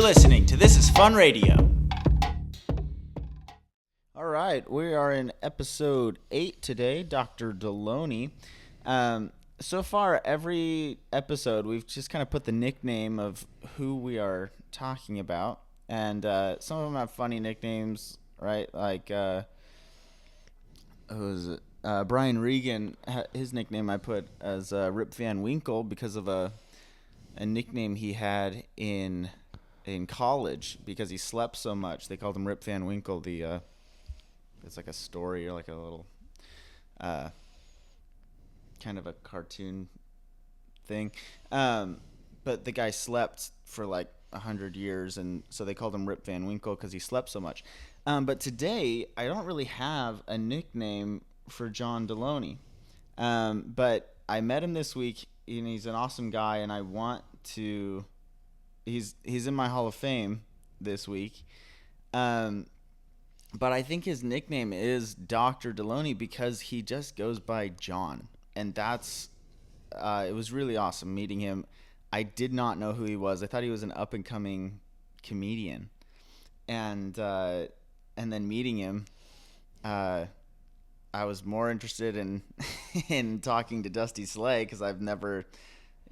listening to This Is Fun Radio. All right, we are in episode 8 today, Dr. Delony. So far, every episode, we've just kind of put the nickname of who we are talking about. And some of them have funny nicknames, right? Like, who was it? Brian Regan, his nickname I put as Rip Van Winkle because of a nickname he had in college because he slept so much. They called him Rip Van Winkle. It's like a story or like a little kind of a cartoon thing. But the guy slept for like 100 years, and so they called him Rip Van Winkle because he slept so much. But today, I don't really have a nickname for John Delony. But I met him this week, and he's an awesome guy, and I want to... He's in my Hall of Fame this week. But I think his nickname is Dr. Delony because he just goes by John. And that's... it was really awesome meeting him. I did not know who he was. I thought he was an up-and-coming comedian. And then meeting him, I was more interested in in talking to Dusty Slay because I've never...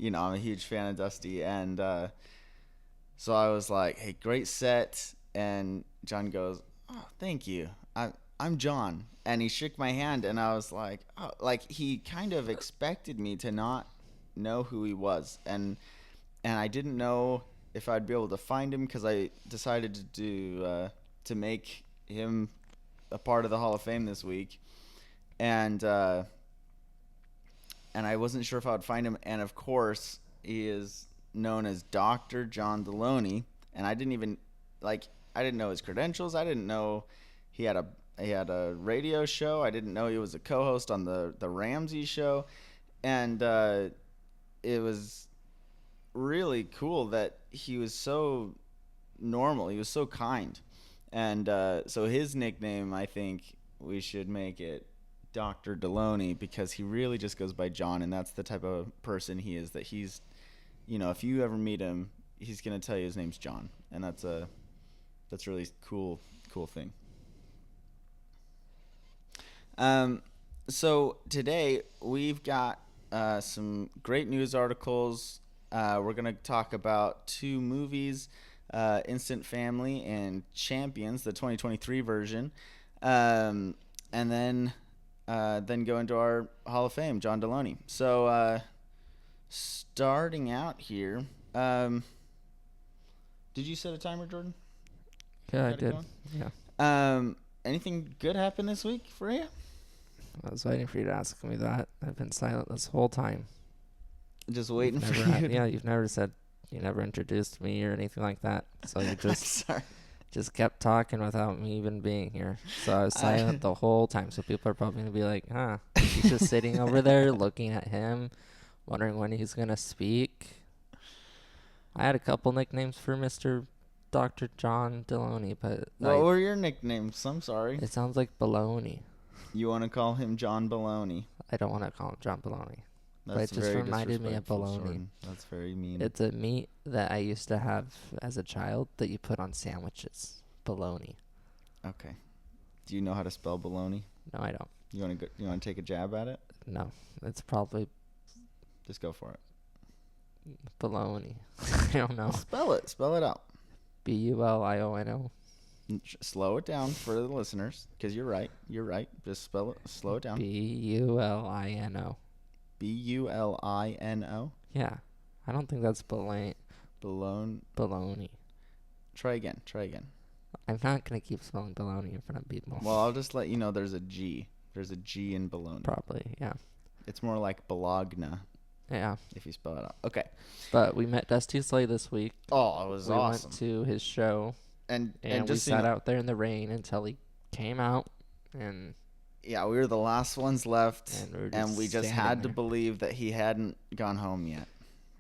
I'm a huge fan of Dusty. And... So I was like, hey, great set. And John goes, oh, thank you. I'm John. And he shook my hand, and I was like, oh, like he kind of expected me to not know who he was. And I didn't know if I'd be able to find him because I decided to make him a part of the Hall of Fame this week. And I wasn't sure if I would find him. And, of course, he is known as Dr. John Delony, and I didn't know his credentials. I didn't know he had a radio show. I didn't know he was a co-host on the Ramsey show, and it was really cool that he was so normal. He was so kind, and so his nickname, I think we should make it Dr. Delony because he really just goes by John, and that's the type of person he is. That he's if you ever meet him, he's going to tell you his name's John. And that's really cool thing. So today we've got some great news articles. We're going to talk about 2 movies, Instant Family and Champions, the 2023 version. And then go into our Hall of Fame, John Delony. So, starting out here, did you set a timer, Jordan? Yeah, I did. Yeah. Anything good happen this week for you? I was waiting for you to ask me that. I've been silent this whole time. Just waiting for you. Yeah, you never introduced me or anything like that. So you just kept talking without me even being here. So I was silent the whole time. So people are probably going to be like, he's just sitting over there looking at him, wondering when he's going to speak. I had a couple nicknames for Mr. Dr. John Delony, but... What were your nicknames? I'm sorry. It sounds like baloney. You want to call him John Baloney? I don't want to call him John Baloney. That's but it just reminded me of bologna. Jordan. That's very mean. It's a meat that I used to have as a child that you put on sandwiches. Bologna. Okay. Do you know how to spell baloney? No, I don't. You want to take a jab at it? No, it's probably... Just go for it. Baloney. I don't know. Spell it out. Buliono. Slow it down for the listeners, because you're right. Just spell it. Slow it down. Bulino. Bulino? Yeah. I don't think that's baloney. Try again. I'm not going to keep spelling baloney in front of people. Well, I'll just let you know there's a G. There's a G in baloney. Probably, yeah. It's more like Bologna. Yeah. If you spell it out. Okay. But we met Dusty Slay this week. Oh, it was awesome. We went to his show. And we just sat out there in the rain until he came out. And yeah, we were the last ones left. And we just had to believe that he hadn't gone home yet.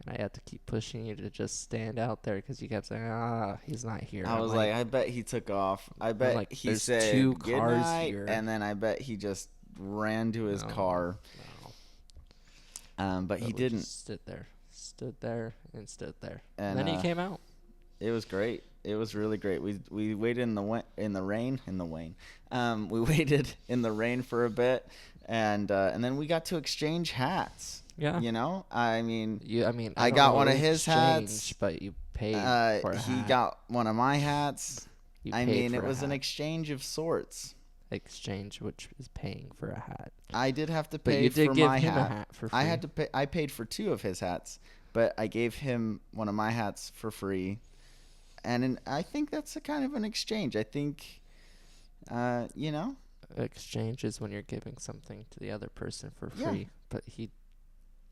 And I had to keep pushing you to just stand out there because you kept saying, he's not here. I was like, I bet he took off. I bet he said 2 cars here. And then I bet he just ran to his car. No. But he didn't. Stood there. And then he came out. It was great. It was really great. We waited in the rain. We waited in the rain for a bit, and then we got to exchange hats. Yeah. You know, I mean, I I don't got know one of what his hats. but you paid for a He hat. got one of my hats. You I paid mean, for it a was an hat. exchange of sorts. Exchange, which is paying for a hat. I did have to But pay you did for give my him a hat. hat for free. I had to pay. I paid for 2 of his hats, but I gave him one of my hats for free. And I think that's a kind of an exchange. I think, you know. Exchange is when you're giving something to the other person for free. Yeah. But he.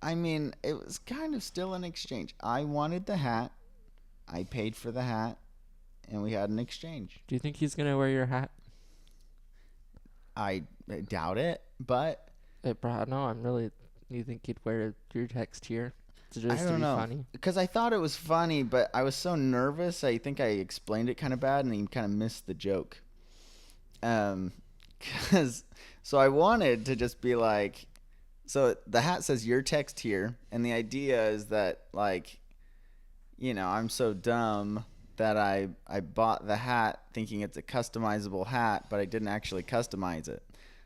I mean, it was kind of still an exchange. I wanted the hat. I paid for the hat, and we had an exchange. Do you think he's gonna wear your hat? I doubt it, but No, I'm really. You think he'd wear your text here? Just I to don't be know. funny? Because I thought it was funny, but I was so nervous. I think I explained it kind of bad, and he kind of missed the joke. So I wanted to just be like, so the hat says your text here, and the idea is that, like, you know, I'm so dumb that I bought the hat thinking it's a customizable hat, but I didn't actually customize it.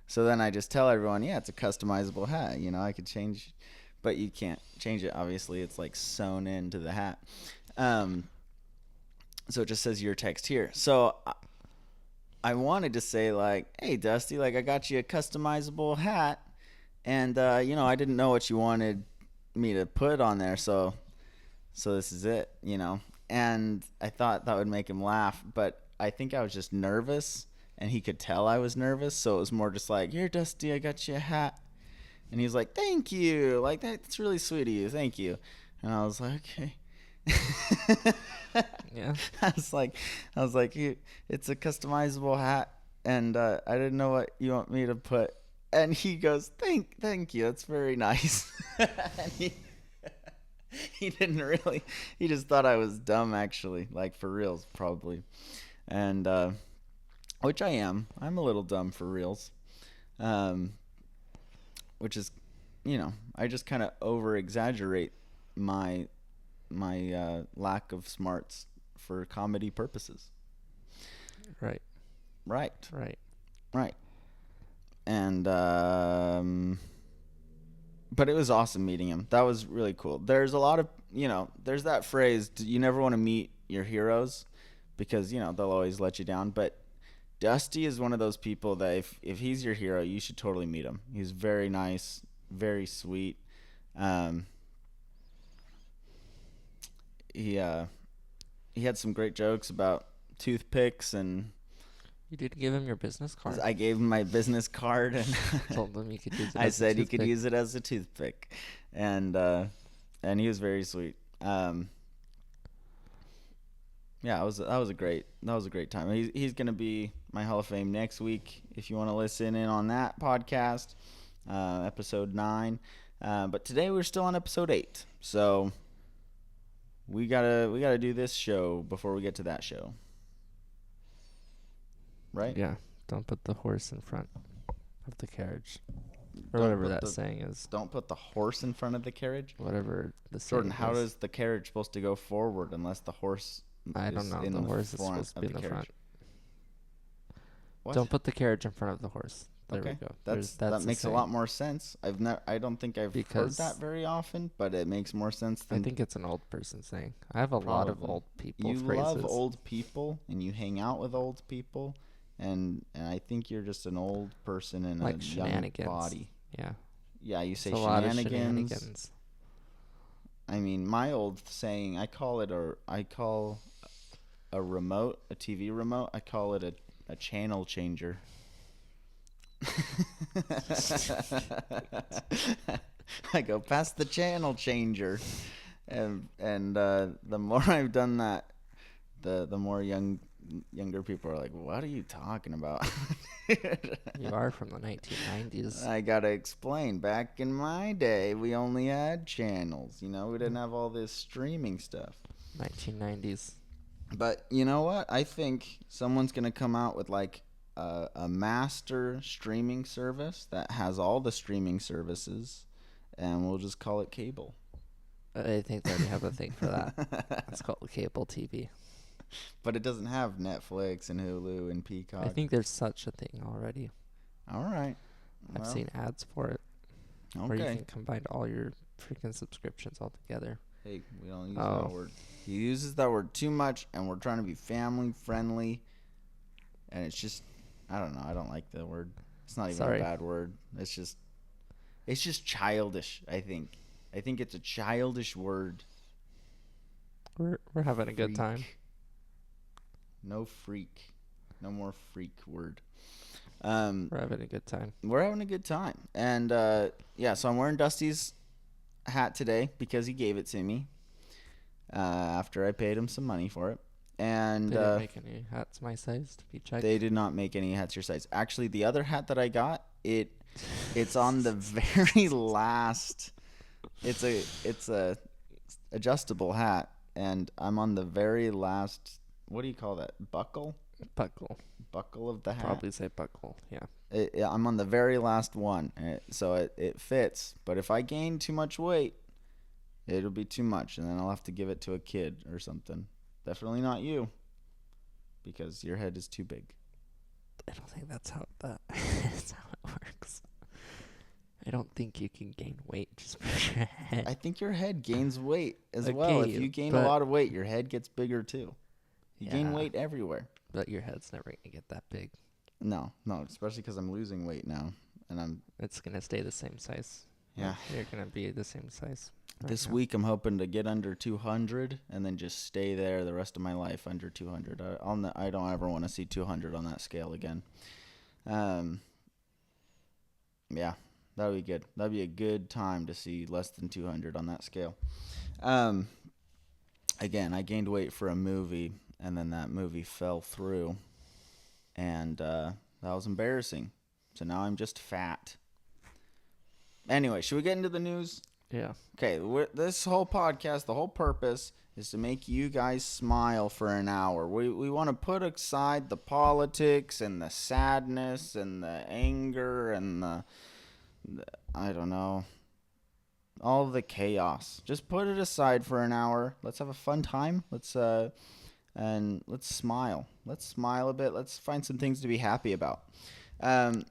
So then I just tell everyone, yeah, it's a customizable hat. You know, I could change, but you can't change it. Obviously, it's like sewn into the hat. So it just says your text here. So I wanted to say, like, hey, Dusty, like, I got you a customizable hat, and you know, I didn't know what you wanted me to put on there, so this is it, you know. And I thought that would make him laugh, but I think I was just nervous, and he could tell I was nervous, so it was more just like, here, Dusty, I got you a hat. And he was like, thank you, like, that's really sweet of you, thank you. And I was like, okay. Yeah. I was like, it's a customizable hat, and I didn't know what you want me to put. And he goes, thank you, that's very nice. And he didn't really, he just thought I was dumb, actually, like, for reals, probably. And which I am. I'm a little dumb for reals. Which is, you know, I just kind of over exaggerate my lack of smarts for comedy purposes. Right. And but it was awesome meeting him. That was really cool. There's a lot of, you know, there's that phrase, you never want to meet your heroes, because, you know, they'll always let you down. But Dusty is one of those people that if he's your hero, you should totally meet him. He's very nice, very sweet. He had some great jokes about toothpicks, and You did give him your business card. I gave him my business card, and Told him you could use it. I said he could use it as a toothpick, and he was very sweet. Yeah, that was a great time. He's gonna be my Hall of Fame next week. If you want to listen in on that podcast, episode 9. But today we're still on episode 8, so we gotta do this show before we get to that show, right? Yeah. Don't put the horse in front of the carriage, or whatever that saying is. Don't put the horse in front of the carriage. Whatever the saying Jordan, how is the carriage supposed to go forward unless the horse? I don't know. The horse is supposed to be in the front. What? Don't put the carriage in front of the horse. There Okay. we go. That makes a lot more sense. I don't think I've heard that very often, but it makes more sense than. I think it's an old person saying. I have a lot of old people You phrases. love old people, and you hang out with old people, and I think you're just an old person in like a shenanigans. young body. Yeah. Yeah, you say it's a lot of shenanigans. I mean, my old saying, I call a remote, a TV remote, I call it a channel changer. I go, past the channel changer. And the more I've done that, the more younger people are like, what are you talking about? You are from the 1990s. I gotta explain. Back in my day, we only had channels. You know, we didn't have all this streaming stuff. 1990s. But you know what? I think someone's gonna come out with like a master streaming service that has all the streaming services, and we'll just call it cable. I think they already have a thing for that. It's called cable TV. But it doesn't have Netflix and Hulu and Peacock. I think there's such a thing already. All right. I've seen ads for it. Okay. Where you can combine all your freaking subscriptions all together. Hey, we don't use that word. He uses that word too much, and we're trying to be family friendly. And it's just, I don't know. I don't like the word. It's not even a bad word. It's just childish, I think. I think it's a childish word. We're having a good time. No freak. No more freak word. We're having a good time. We're having a good time. And, so I'm wearing Dusty's hat today because he gave it to me after I paid him some money for it. And they didn't make any hats my size to be checked. They did not make any hats your size. Actually, the other hat that I got, it's on the very last. It's a adjustable hat, and I'm on the very last. What do you call that? Buckle of the hat. Probably say buckle. Yeah. I'm on the very last one, so it fits. But if I gain too much weight, it'll be too much, and then I'll have to give it to a kid or something. Definitely not you, because your head is too big. I don't think that's how it works. I don't think you can gain weight just for your head. I think your head gains weight as well. If you gain a lot of weight, your head gets bigger too. You gain weight everywhere. But your head's never going to get that big. No, especially because I'm losing weight now. And it's going to stay the same size. Yeah. You're going to be the same size. This week I'm hoping to get under 200 and then just stay there the rest of my life under 200. I don't ever want to see 200 on that scale again. Yeah, that would be good. That would be a good time to see less than 200 on that scale. Again, I gained weight for a movie, and then that movie fell through, and that was embarrassing. So now I'm just fat. Anyway, should we get into the news? Yeah. Okay, this whole podcast, the whole purpose is to make you guys smile for an hour. We want to put aside the politics and the sadness and the anger and the I don't know, all the chaos. Just put it aside for an hour. Let's have a fun time. Let's smile. Let's smile a bit. Let's find some things to be happy about. Does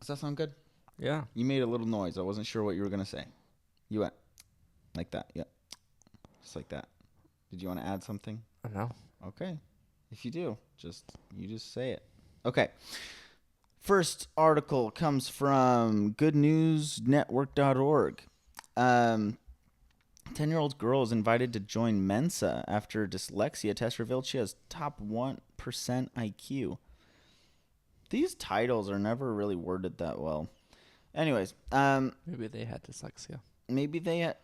that sound good? Yeah. You made a little noise. I wasn't sure what you were going to say. You went like that. Yeah. Just like that. Did you want to add something? No. Okay. If you do, you just say it. Okay. First article comes from goodnewsnetwork.org. 10-year-old girl is invited to join Mensa after a dyslexia test revealed she has top 1% IQ. These titles are never really worded that well. Anyways, maybe they had dyslexia. Maybe they had.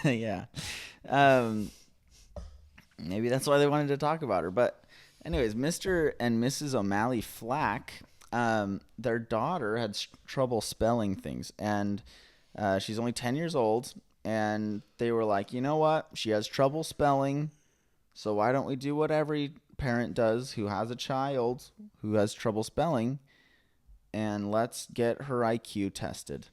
Yeah. Maybe that's why they wanted to talk about her. But anyways, Mr. and Mrs. O'Malley Flack, their daughter had trouble spelling things. And she's only 10 years old. And they were like, you know what? She has trouble spelling. So why don't we do what every parent does who has a child who has trouble spelling? And let's get her IQ tested.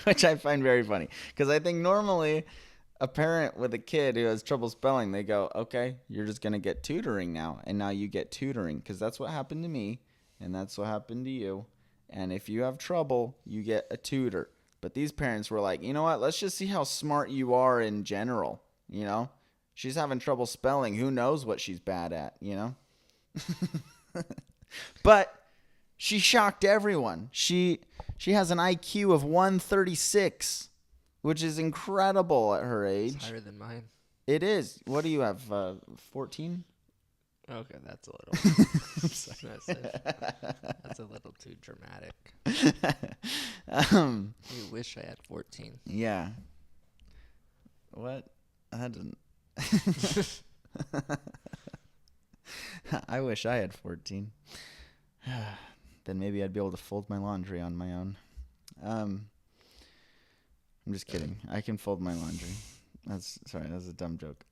Which I find very funny. Because I think normally a parent with a kid who has trouble spelling, they go, okay, you're just going to get tutoring now. And now you get tutoring. Because that's what happened to me. And that's what happened to you. And if you have trouble, you get a tutor. But these parents were like, you know what? Let's just see how smart you are in general. You know? She's having trouble spelling. Who knows what she's bad at, you know? But she shocked everyone. She has an IQ of 136, which is incredible at her age. It's higher than mine. It is. What do you have, 14? Okay, that's a little. That's a little too dramatic. I wish I had 14. Yeah. What? That didn't. I wish I had 14. Then maybe I'd be able to fold my laundry on my own. I'm just kidding. I can fold my laundry. That's a dumb joke.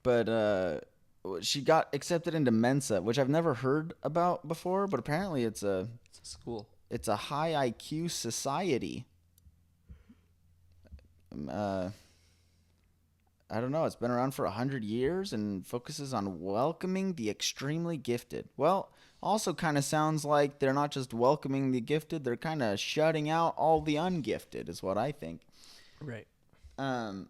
But she got accepted into Mensa, which I've never heard about before, but apparently it's a school. It's a high IQ society. I don't know. It's been around for 100 years and focuses on welcoming the extremely gifted. Well, also kind of sounds like they're not just welcoming the gifted; they're kind of shutting out all the ungifted, is what I think. Right. Um,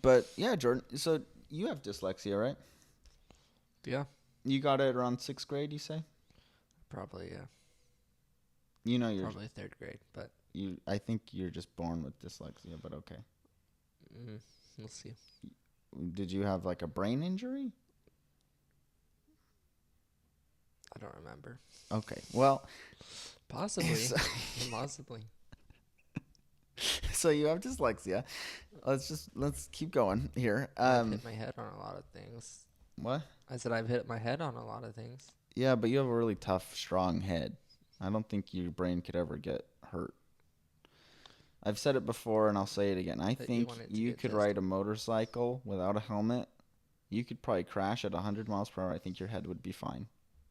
but yeah, Jordan. So you have dyslexia, right? Yeah. You got it around 6th grade, you say? Probably, yeah. You know you're Probably 3rd grade, but I think you're just born with dyslexia, but okay. we'll see. Did you have like a brain injury? I don't remember. Okay. Well, Possibly. Possibly. so you have dyslexia. Let's keep going here. I've hit my head on a lot of things. What? I said I've hit my head on a lot of things. Yeah, but you have a really tough, strong head. I don't think your brain could ever get hurt. I've said it before and I'll say it again. I think you could ride a motorcycle without a helmet. You could probably crash at 100 miles per hour. I think your head would be fine.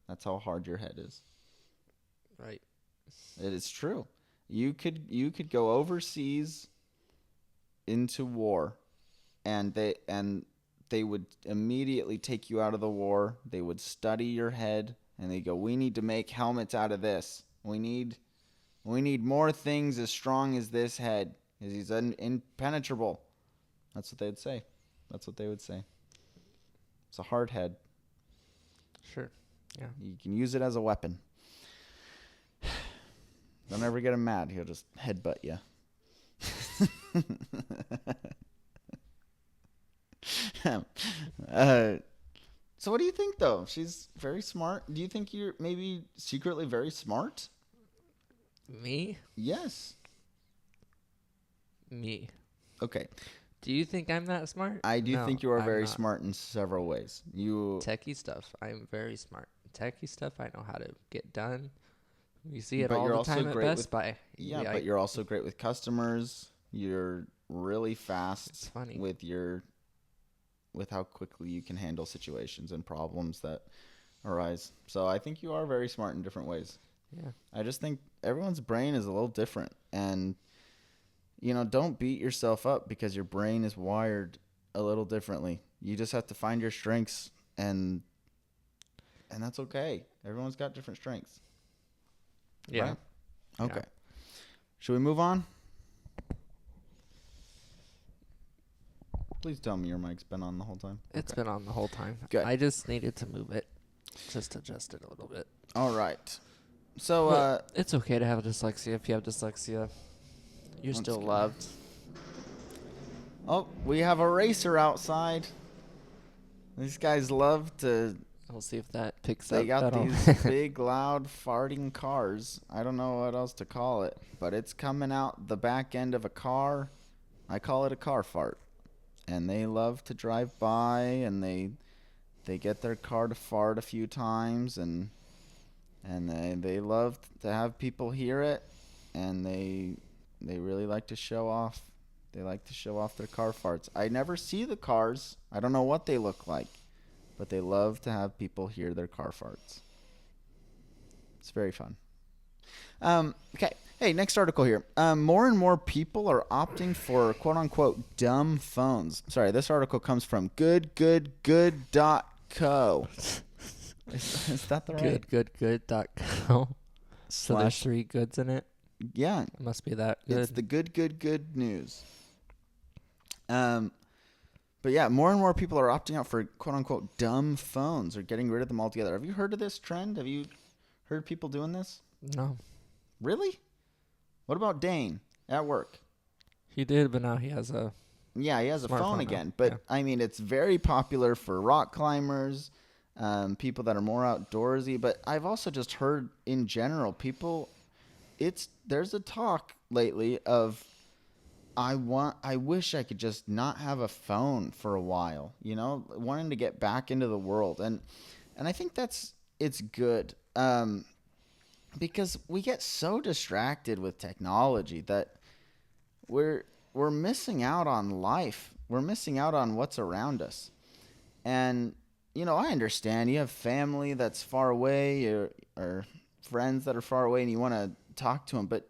That's how hard your head is. Right. It is true. You could go overseas into war, and they would immediately take you out of the war. They would study your head, and they go, "We need to make helmets out of this. We need more things as strong as this head, because he's impenetrable." That's what they'd say. That's what they would say. It's a hard head. Sure. Yeah. You can use it as a weapon. Don't ever get him mad. He'll just headbutt you. So what do you think, though? She's very smart. Do you think you're maybe secretly very smart? Me? Yes. Me. Okay. Do you think I'm that smart? I do think you are very not. smart in several ways. Techie stuff, I'm very smart. Techie stuff, I know how to get done. We see it all the time at Best Buy. Yeah, but you're also great with customers. You're really fast. It's funny. with how quickly you can handle situations and problems that arise. So I think you are very smart in different ways. Yeah. I just think everyone's brain is a little different, and don't beat yourself up because your brain is wired a little differently. You just have to find your strengths, and that's okay. Everyone's got different strengths. Yeah. Right? Okay. Yeah. Should we move on? Please tell me your mic's been on the whole time. It's been on the whole time. Good. I just needed to move it. Just adjust it a little bit. All right. So, it's okay to have dyslexia. If you have dyslexia, you're still loved. Oh, we have a racer outside. These guys love to... We'll see if that picks up. They got these big, loud, farting cars. I don't know what else to call it, but it's coming out the back end of a car. I call it a car fart. And they love to drive by, and they get their car to fart a few times, and they love to have people hear it, and they really like to show off. They like to show off their car farts. I never see the cars. I don't know what they look like, but they love to have people hear their car farts. It's very fun. Okay. Hey, next article here. More and more people are opting for quote-unquote dumb phones. Sorry, this article comes from goodgoodgood.co. Is that the right? Goodgoodgood.co. So there's 3 goods in it? Yeah. It must be that good. It's the good news. But yeah, more and more people are opting out for quote-unquote dumb phones or getting rid of them altogether. Have you heard of this trend? Have you heard people doing this? No. Really? What about Dane at work? He did, but now he has a... Yeah, he has a phone again. Now. But, yeah. I mean, it's very popular for rock climbers, people that are more outdoorsy. But I've also just heard in general, there's a talk lately of, I wish I could just not have a phone for a while, wanting to get back into the world. And I think it's good. Because we get so distracted with technology that we're missing out on life. We're missing out on what's around us. And, I understand you have family that's far away or friends that are far away and you want to talk to them. But,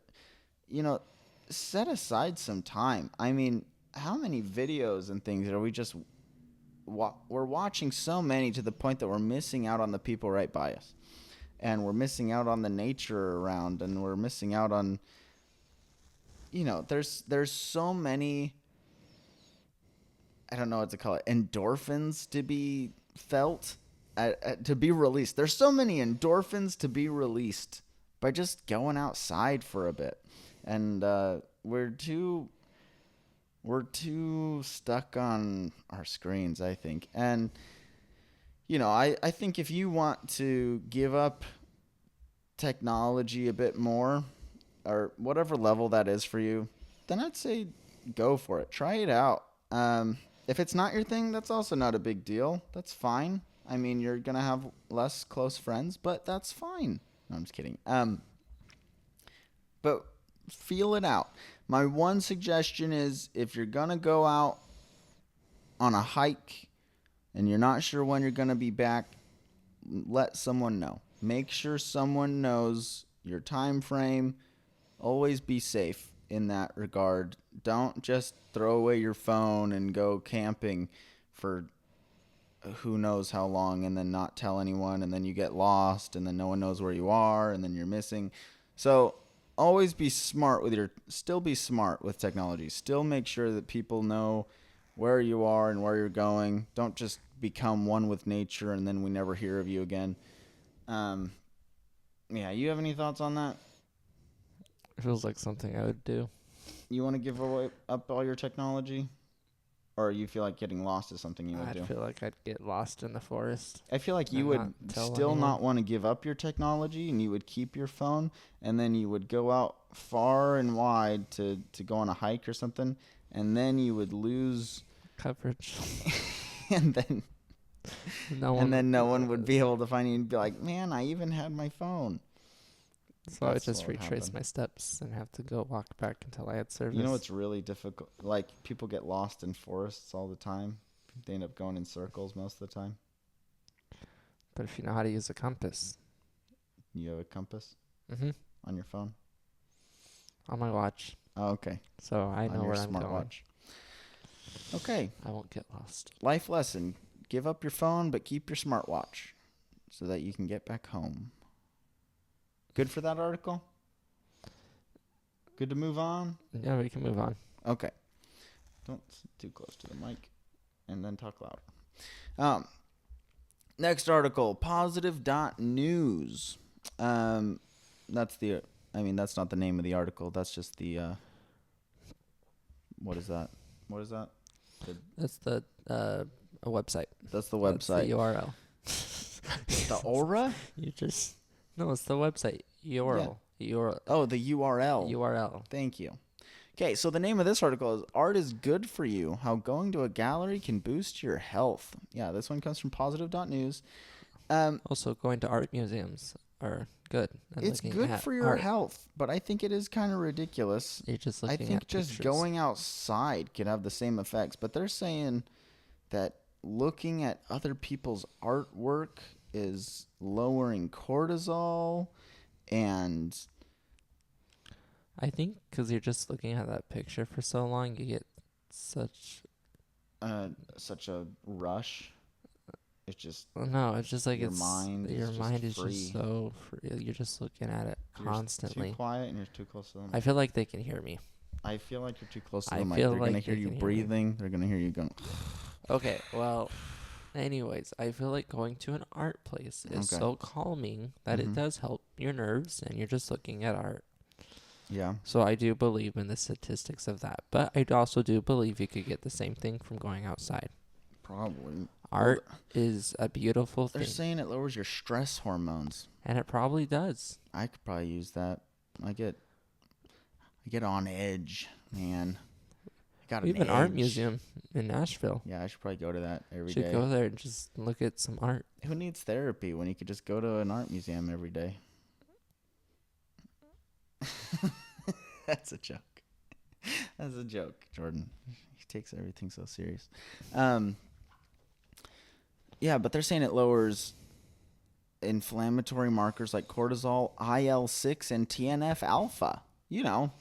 set aside some time. I mean, how many videos and things are we just we're watching so many to the point that we're missing out on the people right by us, and we're missing out on the nature around, and we're missing out on, there's so many, I don't know what to call it, endorphins to be felt, to be released. There's so many endorphins to be released by just going outside for a bit, and we're too stuck on our screens, I think. And I think if you want to give up technology a bit more, or whatever level that is for you, then I'd say go for it. Try it out. If it's not your thing, that's also not a big deal. That's fine. I mean, you're going to have less close friends, but that's fine. No, I'm just kidding. But feel it out. My one suggestion is, if you're going to go out on a hike and you're not sure when you're going to be back, let someone know. Make sure someone knows your time frame. Always be safe in that regard. Don't just throw away your phone and go camping for who knows how long and then not tell anyone, and then you get lost, and then no one knows where you are, and then you're missing. So always be smart still be smart with technology. Still make sure that people know where you are and where you're going. Don't just become one with nature and then we never hear of you again. Yeah, you have any thoughts on that? It feels like something I would do. You want to give up all your technology? Or you feel like getting lost is something you would do? I feel like I'd get lost in the forest. I feel like you would still not want to give up your technology, and you would keep your phone, and then you would go out far and wide to go on a hike or something, and then you would lose coverage. and then no one would be able to find you and be like, man, I even had my phone. So I would just retrace my steps and have to go walk back until I had service. You know what's really difficult? Like, people get lost in forests all the time. They end up going in circles most of the time. But if you know how to use a compass. You have a compass? Mm-hmm. On your phone? On my watch. Oh, okay. So I know where I'm going. Watch. Okay. I won't get lost. Life lesson. Give up your phone, but keep your smartwatch so that you can get back home. Good for that article? Good to move on? Yeah, we can move on. Okay. Don't sit too close to the mic, and then talk louder. Next article, positive.news. That's not the name of the article. That's just the, what is that? That's the a website. That's the website. That's the URL. The aura? No, it's the website URL. Yeah. URL. Oh, the URL. URL. Thank you. Okay, so the name of this article is "Art is Good for You: How Going to a Gallery Can Boost Your Health." Yeah, this one comes from positive.news. Also, going to art museums are good. It's good for your health, but I think it is kind of ridiculous. You're just looking I think at just pictures. Going outside could have the same effects, but they're saying that looking at other people's artwork is lowering cortisol, and I think because you're just looking at that picture for so long, you get such a rush. It's just it's just like your mind is just so free. You're just looking at it constantly. You're too quiet and you're too close to them. I feel like they can hear me. I feel like you're too close to the mic. They're gonna hear you breathing. They're gonna hear you going. Okay, well, anyways, I feel like going to an art place is so calming that it does help your nerves, and you're just looking at art. Yeah. So I do believe in the statistics of that, but I also do believe you could get the same thing from going outside. Probably. Art is a beautiful thing. They're saying it lowers your stress hormones. And it probably does. I could probably use that. I get on edge, man. We have an art museum in Nashville. Yeah, I should probably go to that every day. Should go there and just look at some art. Who needs therapy when you could just go to an art museum every day? That's a joke. That's a joke, Jordan. He takes everything so serious. Yeah, but they're saying it lowers inflammatory markers like cortisol, IL-6, and TNF-alpha. You know,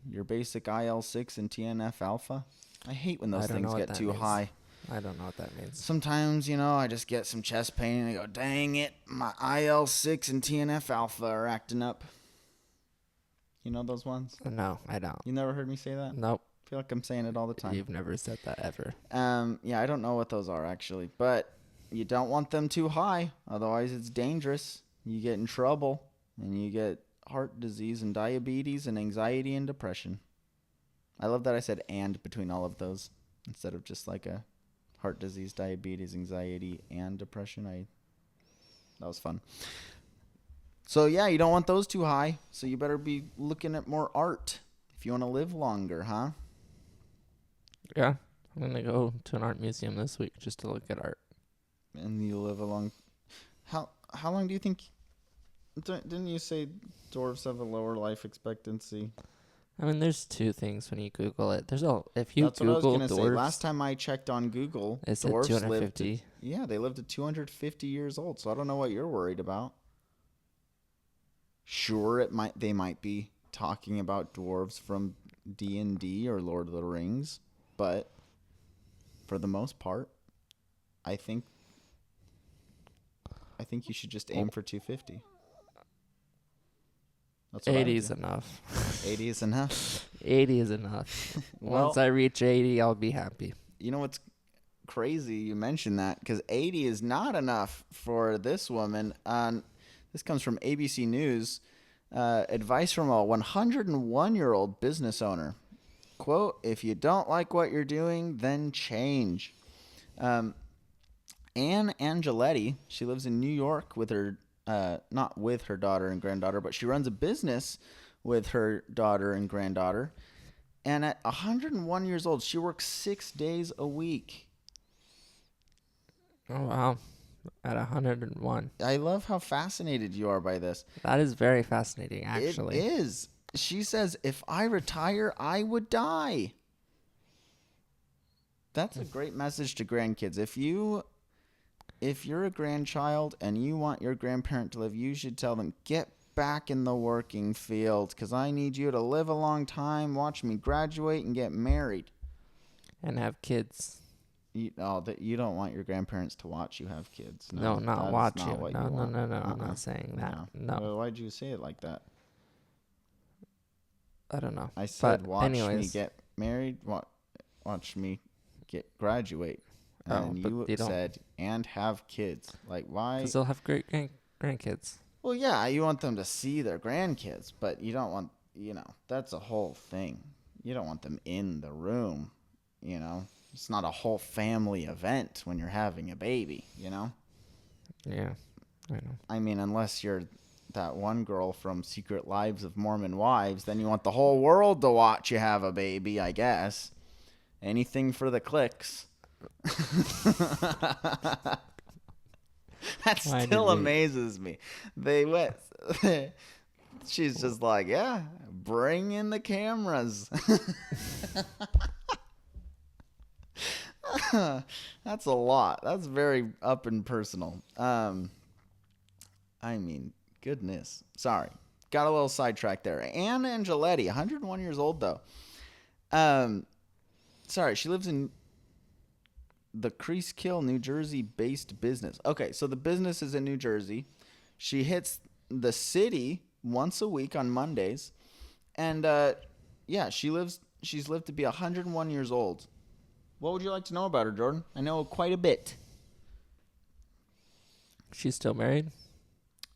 Your basic IL-6 and TNF alpha. I hate when those things get too high. I don't know what that means. Sometimes, I just get some chest pain and I go, dang it, my IL-6 and TNF alpha are acting up. You know those ones? No, I don't. You never heard me say that? Nope. I feel like I'm saying it all the time. You've never said that ever. Yeah, I don't know what those are actually, but you don't want them too high. Otherwise, it's dangerous. You get in trouble and you get heart disease and diabetes and anxiety and depression. I love that I said "and" between all of those instead of just like a heart disease, diabetes, anxiety, and depression. That was fun. So yeah, you don't want those too high. So you better be looking at more art if you want to live longer, huh? Yeah, I'm gonna go to an art museum this week just to look at art. And you live a long. How long do you think? Didn't you say dwarves have a lower life expectancy? I mean, there's two things when you Google it. If you That's what I was Google gonna say. dwarves, Last time I checked on Google, it said dwarves 250. they lived to 250 years old. So I don't know what you're worried about. Sure, they might be talking about dwarves from D&D or Lord of the Rings, but for the most part, I think you should just aim for 250. That's 80 is enough. 80 is enough. 80 is enough. Well, once I reach 80, I'll be happy. You know what's crazy? You mentioned that because 80 is not enough for this woman. This comes from ABC News. Advice from a 101-year-old business owner. Quote, if you don't like what you're doing, then change. Anne Angeletti, she lives in New York with her, not with her daughter and granddaughter, but she runs a business with her daughter and granddaughter. And at 101 years old, she works 6 days a week. Oh, wow. At 101. I love how fascinated you are by this. That is very fascinating, actually. It is. She says, if I retire, I would die. That's a great message to grandkids. If you're a grandchild and you want your grandparent to live, you should tell them, get back in the working field because I need you to live a long time, watch me graduate, and get married. And have kids. You don't want your grandparents to watch you have kids. No, not watch you. No, Uh-uh. I'm not saying that. No. Well, why'd you say it like that? I don't know. I said, watch me anyways. get married, watch me graduate. And you said, and have kids. Like, why? Because they'll have great grandkids. Well, yeah, you want them to see their grandkids, but you don't want, that's a whole thing. You don't want them in the room, It's not a whole family event when you're having a baby, Yeah, I know. I mean, unless you're that one girl from Secret Lives of Mormon Wives, then you want the whole world to watch you have a baby, I guess. Anything for the clicks. That still amazes me. They went. She's just like, yeah, bring in the cameras. That's a lot. That's very up and personal. I mean, goodness. Sorry. Got a little sidetracked there. Anne Angeletti, 101 years old, though. Sorry, she lives in the Creasekill, New Jersey-based business. Okay, so the business is in New Jersey. She hits the city once a week on Mondays. And, she's lived to be 101 years old. What would you like to know about her, Jordan? I know quite a bit. She's still married?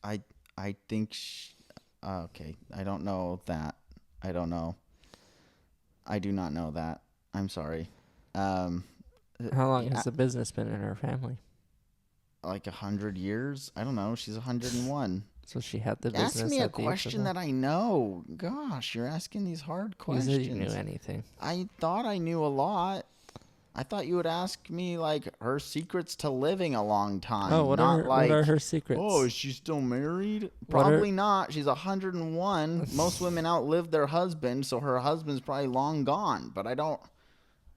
I think okay, I don't know that. I don't know. I do not know that. I'm sorry. How long has the business been in her family? Like 100 years? I don't know. She's 101. So she had the business. Ask me a question that I know. Gosh, you're asking these hard questions. You said you knew anything. I thought I knew a lot. I thought you would ask me, like, her secrets to living a long time. Oh, what are her secrets? Oh, is she still married? Probably not. She's 101. Most women outlive their husband, so her husband's probably long gone. But I don't...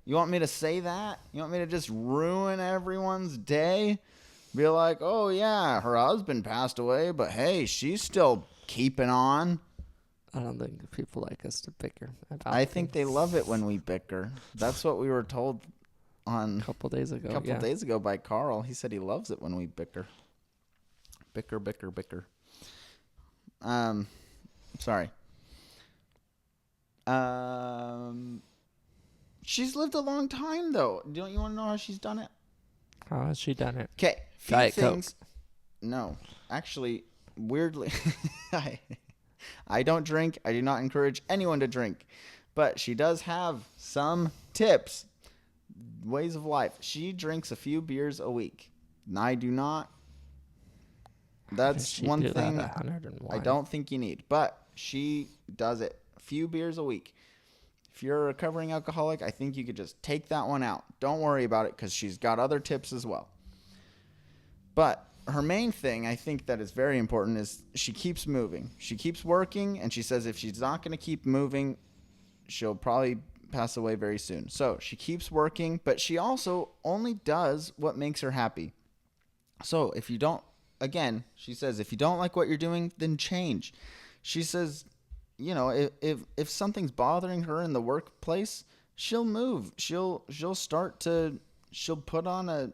You want me to say that? You want me to just ruin everyone's day? Be like, oh, yeah, her husband passed away, but hey, she's still keeping on. I don't think people like us to bicker about I think they love it when we bicker. That's what we were told on a couple days ago. days ago by Carl. He said he loves it when we bicker. Bicker, bicker, bicker. Sorry. She's lived a long time, though. Don't you want to know how she's done it? How has she done it? Okay. Diet Coke. No. Actually, weirdly, I don't drink. I do not encourage anyone to drink. But she does have some tips, ways of life. She drinks a few beers a week. And I do not. That's one thing I don't think you need. But she does it. A few beers a week. If you're a recovering alcoholic, I think you could just take that one out. Don't worry about it because she's got other tips as well. But her main thing, I think that is very important, is she keeps moving. She keeps working, and she says if she's not going to keep moving, she'll probably pass away very soon. So she keeps working, but she also only does what makes her happy. So if you don't, again, she says, if you don't like what you're doing, then change. She says, you know, if something's bothering her in the workplace, she'll move. She'll put on what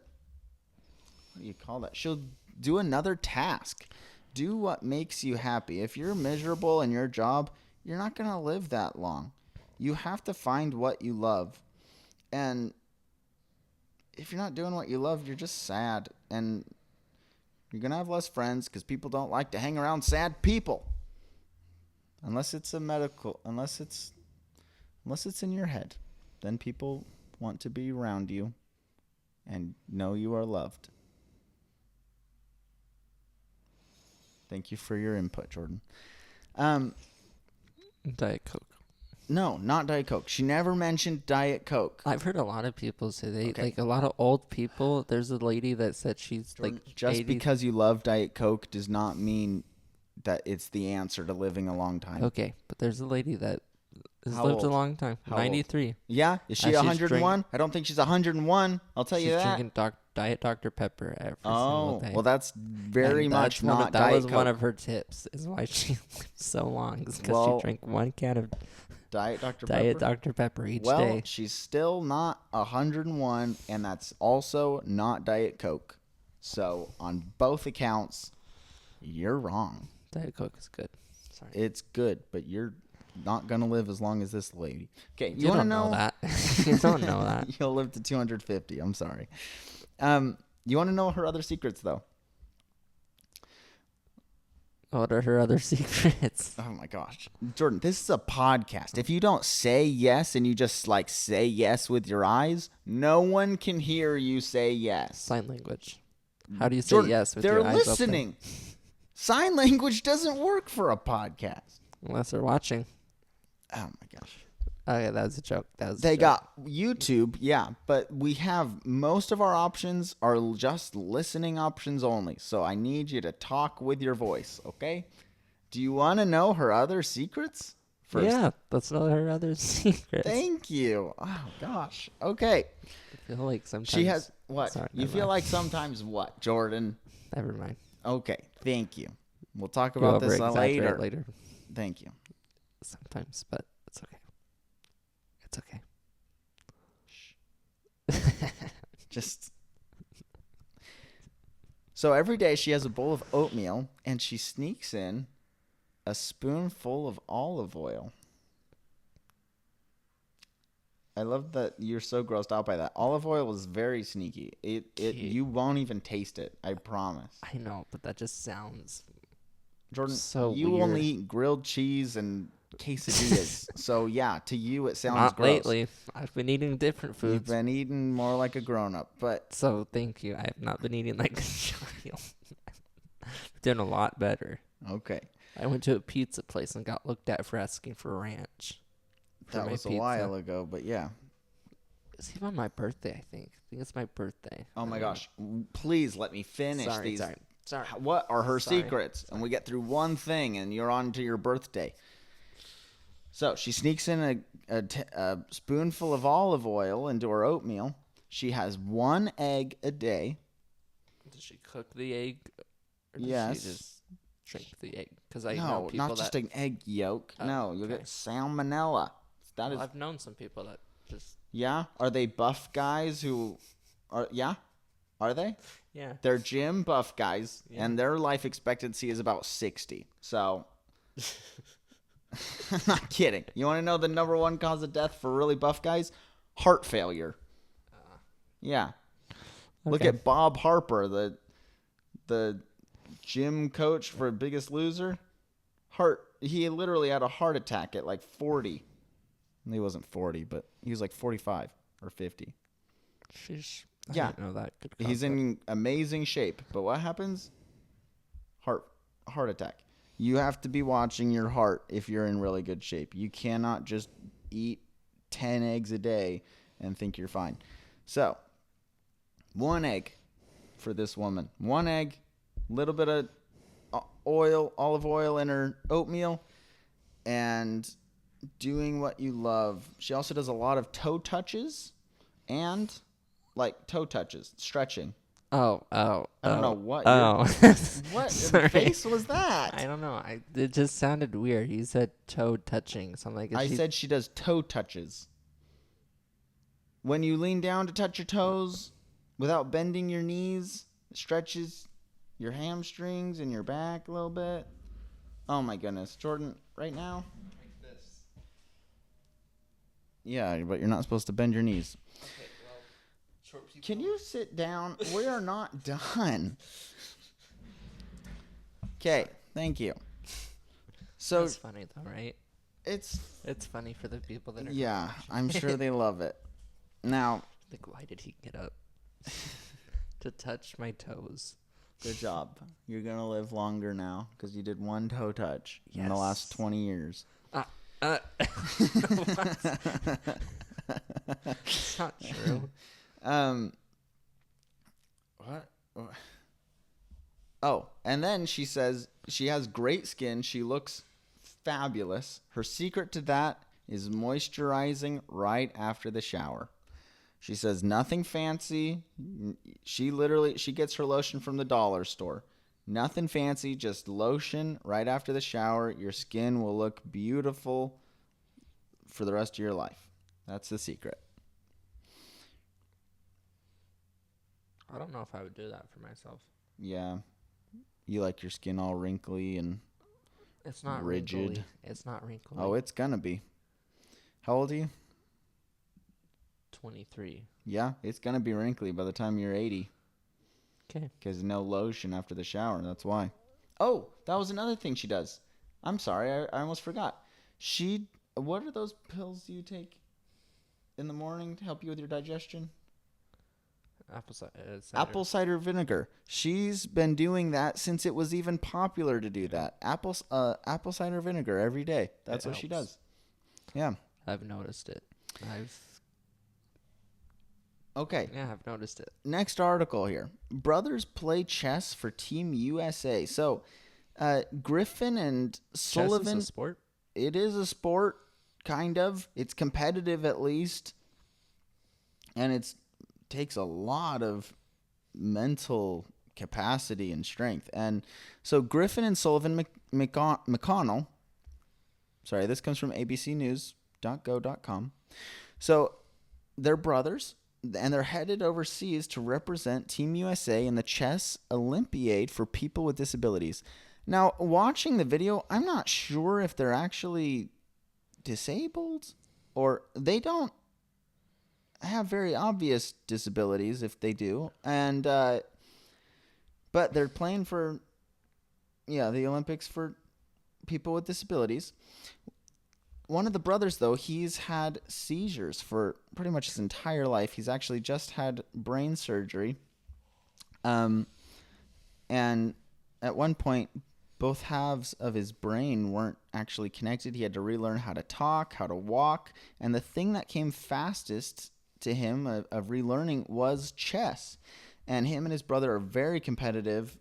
do you call that? She'll do another task. Do what makes you happy. If you're miserable in your job, you're not going to live that long. You have to find what you love. And if you're not doing what you love, you're just sad. And you're going to have less friends because people don't like to hang around sad people. Unless it's unless it's in your head. Then people want to be around you and know you are loved. Thank you for your input, Jordan. Diet Coke. No, not Diet Coke. She never mentioned Diet Coke. I've heard a lot of people say like a lot of old people. There's a lady that said she's Jordan, like just 80s. Because you love Diet Coke does not mean that it's the answer to living a long time. Okay, but there's a lady that has How lived old? a long time. How 93. Old? Yeah? Is she 101? I don't think she's 101. I'll tell you that. She's drinking Diet Dr Pepper every single day. Well, that's very much not Diet Coke. That was one of her tips, is why she lived so long. Is because she drank one can of Diet Dr. Pepper each day. Well, she's still not 101, and that's also not Diet Coke. So, on both accounts, you're wrong. Diet Coke is good. Sorry. It's good, but you're not going to live as long as this lady. Okay, you want to know that? You don't know that. You'll live to 250. I'm sorry. You want to know her other secrets, though? What are her other secrets? Oh, my gosh. Jordan, this is a podcast. If you don't say yes and you just, say yes with your eyes, no one can hear you say yes. Sign language. How do you say Jordan, yes with your eyes open? They're listening. Sign language doesn't work for a podcast. Unless they're watching. Oh, my gosh. Okay, that was a joke. They got YouTube, yeah, but we have most of our options are just listening options only. So I need you to talk with your voice, okay? Do you want to know her other secrets? First? Yeah, let's know her other secrets. Thank you. Oh, gosh. Okay. I feel like sometimes... She has... What? Sorry, you feel like sometimes what, Jordan? Never mind. Okay, thank you. We'll talk about this later. Thank you. Sometimes, but it's okay. It's okay. Just... So every day she has a bowl of oatmeal, and she sneaks in a spoonful of olive oil. I love that you're so grossed out by that. Olive oil is very sneaky. You won't even taste it. I promise. I know, but that just sounds Jordan, so you weird. only eat grilled cheese and quesadillas. So yeah, to you it sounds Not gross. lately. I've been eating different foods. You've been eating more like a grown-up, but so thank you. I have not been eating like a child. Doing a lot better. okay. I went to a pizza place and got looked at for asking for ranch. That was a while ago, but yeah. It's even my birthday, I think. I think it's my birthday. Oh my gosh. Please let me finish these. Sorry. What are her secrets? And we get through one thing and you're on to your birthday. So she sneaks in a spoonful of olive oil into her oatmeal. She has one egg a day. Does she cook the egg? Or does Yes. She just drink the egg? Because I know No, people not just that. an egg yolk. No, you'll Okay. get salmonella. That is. Well, I've known some people that just. Yeah. Are they buff guys who are? Yeah. Are they? Yeah. They're gym buff guys, Yeah. and their life expectancy is about 60. So. I'm not kidding. You want to know the number one cause of death for really buff guys? Heart failure. Yeah. Look Okay. at Bob Harper, the gym coach for Biggest Loser. He literally had a heart attack at like 40. He wasn't 40, but he was like 45 or 50. Sheesh. I Yeah. didn't know that. Good He's concept. in amazing shape. But what happens? Heart attack. You have to be watching your heart if you're in really good shape. You cannot just eat 10 eggs a day and think you're fine. So, 1 egg for this woman. 1 egg, little bit of olive oil in her oatmeal, and doing what you love. She also does a lot of toe touches and toe touches, stretching. Oh. I don't know what. Oh. What Sorry. face was that? I don't know. It just sounded weird. You said toe touching. So I'm like, I said she does toe touches. When you lean down to touch your toes without bending your knees, it stretches your hamstrings and your back a little bit. Oh my goodness. Jordan, right now? Like this. Yeah, but you're not supposed to bend your knees. Okay, well, short people. Can you sit down? We are not done. Okay, thank you. So That's funny though, right? it's funny for the people that are. yeah, I'm sure they love it. Now, Like, why did he get up to touch my toes? good job. You're going to live longer now because you did 1 toe touch in the Yes. last 20 years. It's not true. What? Oh, and then she says she has great skin. She looks fabulous. Her secret to that is moisturizing right after the shower. She says nothing fancy. She gets her lotion from the dollar store. Nothing fancy, just lotion right after the shower. Your skin will look beautiful for the rest of your life. That's the secret. I don't know if I would do that for myself. Yeah. You like your skin all wrinkly and It's not rigid. wrinkly. It's not wrinkly. Oh, it's gonna be. How old are you? 23. Yeah, it's gonna be wrinkly by the time you're 80. Okay. Because no lotion after the shower. That's why. Oh, that was another thing she does. I'm sorry, I almost forgot. What are those pills you take in the morning to help you with your digestion? Cider. Apple cider vinegar. She's been doing that since it was even popular to do that. Apple cider vinegar every day. That's what she does. Yeah. I've noticed it. Okay. Yeah, I've noticed it. Next article here. Brothers play chess for Team USA. So, Griffin and Sullivan. Chess is a sport? It is a sport, kind of. It's competitive at least. And it takes a lot of mental capacity and strength. And so Griffin and Sullivan McConnell. Sorry, this comes from abcnews.go.com. So they're brothers. And they're headed overseas to represent Team USA in the chess Olympiad for people with disabilities. Now, watching the video, I'm not sure if they're actually disabled or they don't have very obvious disabilities if they do. And but they're playing for the Olympics for people with disabilities. One of the brothers, though, he's had seizures for pretty much his entire life. He's actually just had brain surgery. And at one point, both halves of his brain weren't actually connected. He had to relearn how to talk, how to walk. And the thing that came fastest to him of relearning was chess. And him and his brother are very competitive.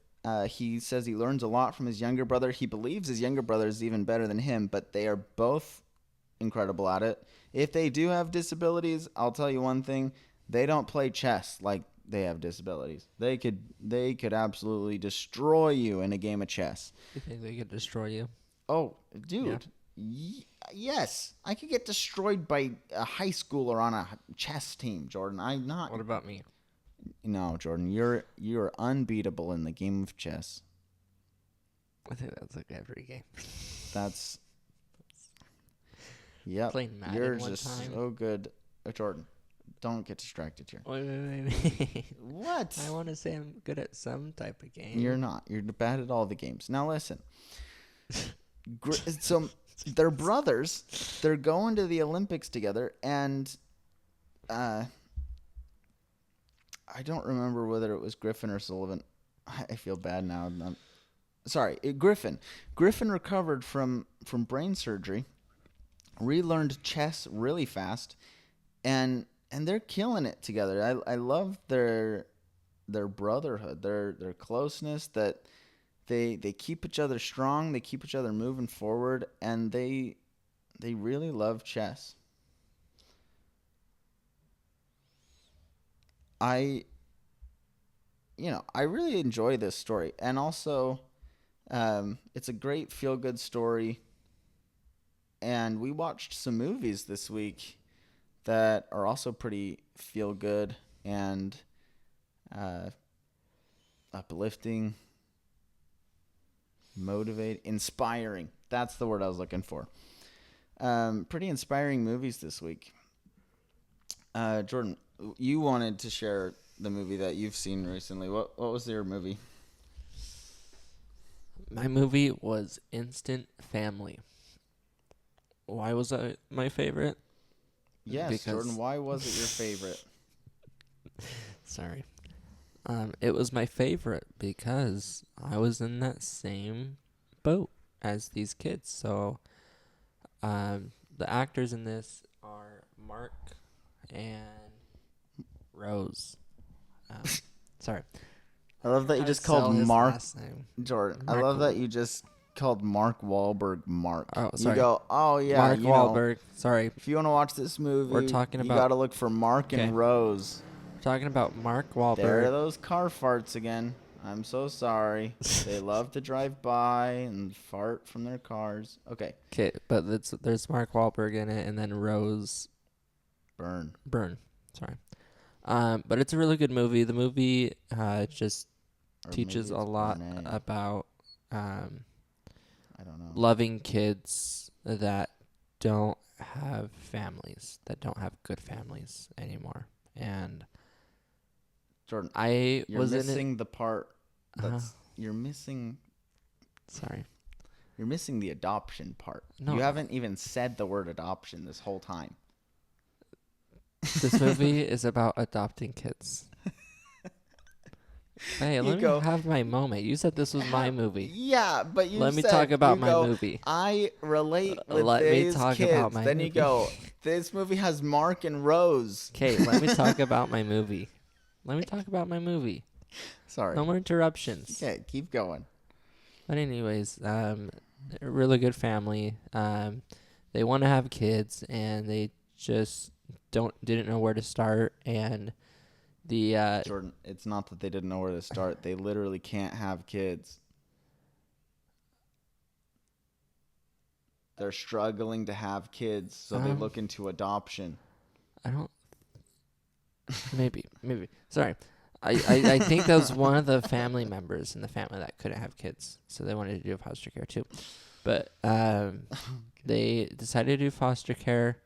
He says he learns a lot from his younger brother. He believes his younger brother is even better than him, but they are both incredible at it. If they do have disabilities, I'll tell you one thing, They don't play chess like they have disabilities. They could absolutely destroy you in a game of chess. You think they could destroy you? Oh, dude. Yes, I could get destroyed by a high schooler on a chess team, Jordan. I'm not. What about me? No, Jordan, you're unbeatable in the game of chess. I think that's like every game. That's. Yep. Playing Madden You're one just time. so good, Jordan. Don't get distracted here. Wait. What? I want to say I'm good at some type of game. You're not. You're bad at all the games. Now listen. So they're brothers. They're going to the Olympics together, and I don't remember whether it was Griffin or Sullivan. I feel bad now. Sorry, Griffin. Griffin recovered from brain surgery, relearned chess really fast, and they're killing it together. I love their brotherhood, their closeness, that they keep each other strong, they keep each other moving forward, and they really love chess. I really enjoy this story, and also it's a great feel-good story. And we watched some movies this week that are also pretty feel-good and uplifting, inspiring. That's the word I was looking for. Pretty inspiring movies this week. Jordan, you wanted to share the movie that you've seen recently. What was your movie? My movie was Instant Family. Why was that my favorite? Yes, Jordan, why was it your favorite? Sorry. It was my favorite because I was in that same boat as these kids. So, the actors in this are Mark and Rose. Sorry. I love that you just called Mark. Jordan, I love that you just called Mark Wahlberg Mark. Oh, sorry. You go, oh yeah, Mark Wahlberg. Sorry. If you want to watch this movie, We're talking about. You got to look for Mark and Rose. We're talking about Mark Wahlberg. There are those car farts again. I'm so sorry. They love to drive by and fart from their cars. Okay. Okay, but there's Mark Wahlberg in it, and then Rose Byrne. Sorry. But it's a really good movie. The movie just teaches a lot about I don't know. Loving kids that don't have families, that don't have good families anymore. And Jordan, you're missing the part. You're missing. Sorry. You're missing the adoption part. No. You haven't even said the word adoption this whole time. This movie is about adopting kids. Hey, let me have my moment. You said this was my movie. Yeah, but you let me talk about my movie. I relate with let these me talk kids. About my then movie. You go, this movie has Mark and Rose. Okay, let me talk about my movie. Let me talk about my movie. Sorry. No more interruptions. Okay, keep going. But anyways, a really good family. They want to have kids, and they just didn't know where to start. And the Jordan, it's not that they didn't know where to start. They literally can't have kids. They're struggling to have kids, so they look into adoption. I don't. Maybe. Sorry. I think that was one of the family members in the family that couldn't have kids, so they wanted to do foster care too. But they decided to do foster care.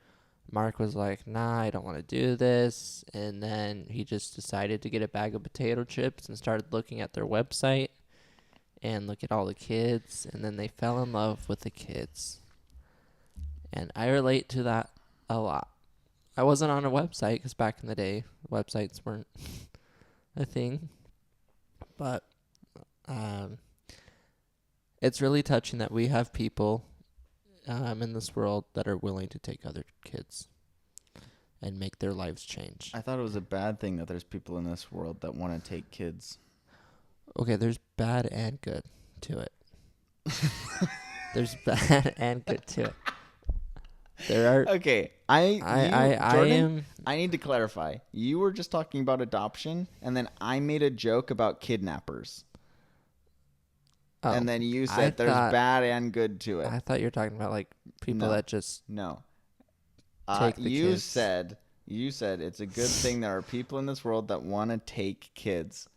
Mark was like, nah, I don't want to do this. And then he just decided to get a bag of potato chips and started looking at their website and look at all the kids. And then they fell in love with the kids. And I relate to that a lot. I wasn't on a website because back in the day, websites weren't a thing. But it's really touching that we have people in this world that are willing to take other kids and make their lives change. I thought it was a bad thing that there's people in this world that want to take kids. Okay, there's bad and good to it. There's bad and good to it. There are. Okay, Jordan, I need to clarify. You were just talking about adoption, and then I made a joke about kidnappers. Oh, and then you said there's bad and good to it. I thought you were talking about like people that just take the you kids. You said it's a good thing there are people in this world that want to take kids.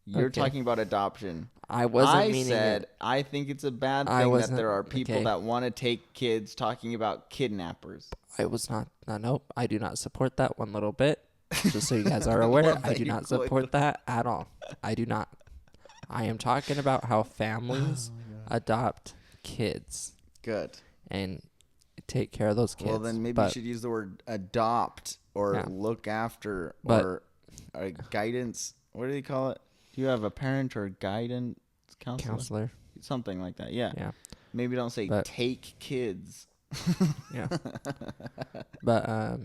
You're talking about adoption. I wasn't meaning it. I think it's a bad thing that there are people that want to take kids, talking about kidnappers. I was not. Nope. I do not support that one little bit. Just so you guys are aware, I do not support that at all. I do not. I am talking about how families adopt kids. Good. And take care of those kids. Well, then maybe you should use the word adopt or look after or guidance. What do they call it? Do you have a parent or guidance counselor? Something like that. Yeah. Maybe don't say take kids. Yeah. But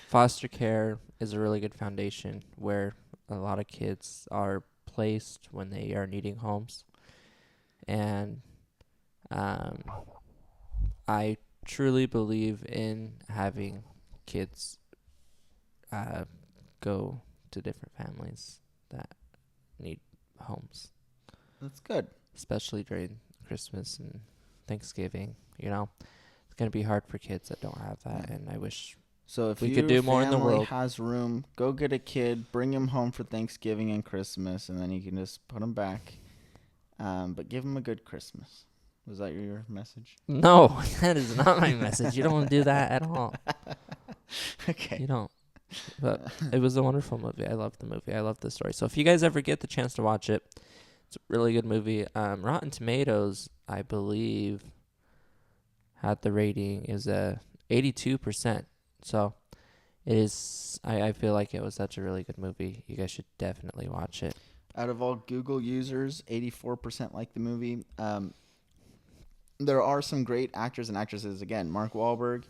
foster care is a really good foundation where a lot of kids are placed when they are needing homes. And I truly believe in having kids go to different families that need homes. That's good. Especially during Christmas and Thanksgiving. You know, it's going to be hard for kids that don't have that. And I wish we could do more in the world. Has room, go get a kid, bring him home for Thanksgiving and Christmas, and then you can just put him back. But give him a good Christmas. Was that your message? No, that is not my message. You don't want to do that at all. Okay. You don't. But it was a wonderful movie. I loved the movie. I loved the story. So if you guys ever get the chance to watch it, it's a really good movie. Rotten Tomatoes, I believe, had the rating is 82%. So it is. I feel like it was such a really good movie. You guys should definitely watch it. Out of all Google users, 84% like the movie. There are some great actors and actresses. Again, Mark Wahlberg.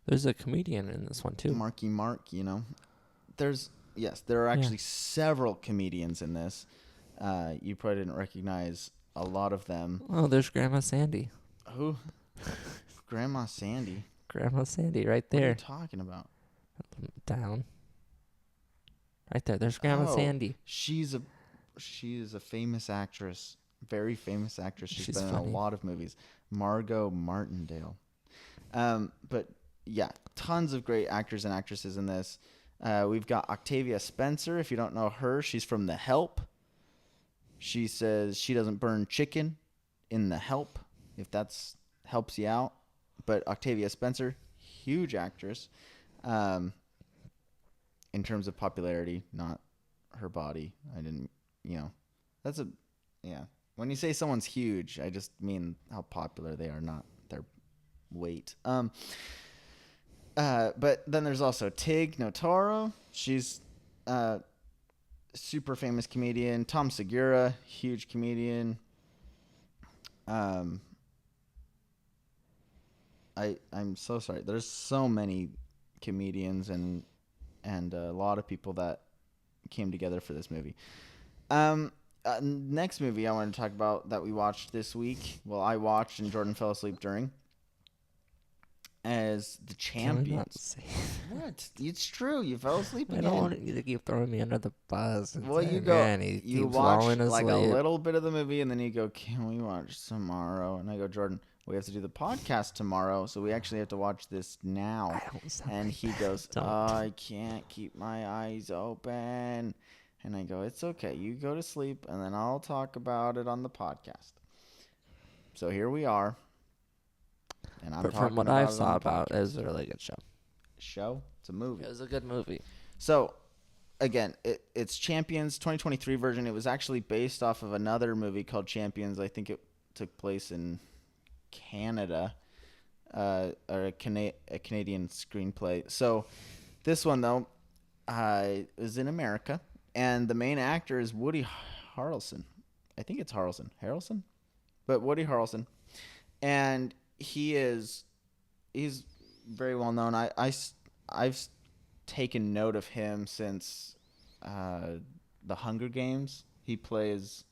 There's a comedian in this one too. Marky Mark, you know. There are actually several comedians in this. You probably didn't recognize a lot of them. Oh, there's Grandma Sandy. Who? Grandma Sandy. Grandma Sandy, right there. What are you talking about? Down. Right there. There's Grandma Sandy. She is a famous actress. Very famous actress. She's been funny. in a lot of movies. Margot Martindale. But yeah, tons of great actors and actresses in this. We've got Octavia Spencer. If you don't know her, she's from The Help. She says she doesn't burn chicken in The Help, if that's helps you out. But Octavia Spencer, huge actress. In terms of popularity, not her body. When you say someone's huge, I just mean how popular they are, not their weight. But then there's also Tig Notaro. She's super famous comedian. Tom Segura, huge comedian. I'm so sorry. There's so many comedians and a lot of people that came together for this movie. Next movie I want to talk about that we watched this week. Well, I watched and Jordan fell asleep during. As The Champions. What? It's true. You fell asleep again. I don't want you to keep throwing me under the bus. Well, you go. You watch like a little bit of the movie, and then you go, "Can we watch tomorrow?" And I go, "Jordan, we have to do the podcast tomorrow, so we actually have to watch this now." And he goes, "I can't keep my eyes open." And I go, "It's okay. You go to sleep, and then I'll talk about it on the podcast." So here we are. And from what I saw about it, was a really good show. It's a movie. It was a good movie. So, again, it's Champions 2023 version. It was actually based off of another movie called Champions. I think it took place in Canada, or a Canadian screenplay. So, this one though, is in America, and the main actor is Woody Harrelson. I think it's Harrelson, but Woody Harrelson, and he's very well known. I've taken note of him since the Hunger Games. He plays.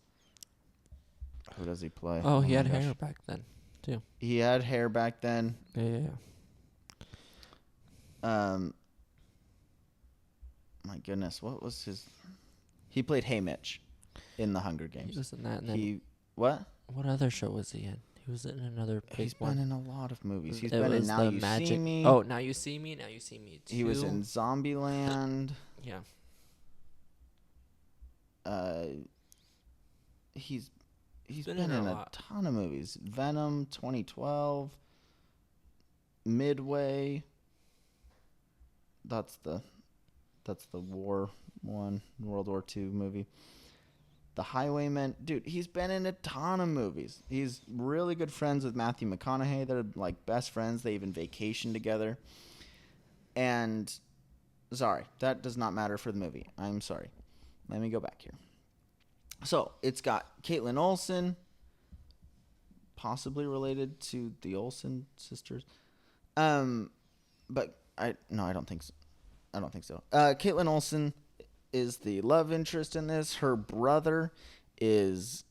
Who does he play? Oh, he had hair back then too. He had hair back then. Yeah. My goodness, what was his? He played Haymitch in the Hunger Games. He was in that. And he what? What other show was he in? He was in another big He's one. been in a lot of movies. He's It been in was Now the You Magic. See Me. Oh, Now You See Me. Now You See Me 2. He was in Zombieland. Yeah. He's been in a ton of movies. Venom, 2012, Midway. That's the war one, World War II movie. The Highwayman. Dude, he's been in a ton of movies. He's really good friends with Matthew McConaughey. They're like best friends. They even vacation together. And sorry, that does not matter for the movie. I'm sorry. Let me go back here. So it's got Caitlin Olsen, possibly related to the Olsen sisters. But I don't think so. I don't think so. Caitlin Olsen is the love interest in this. Her brother is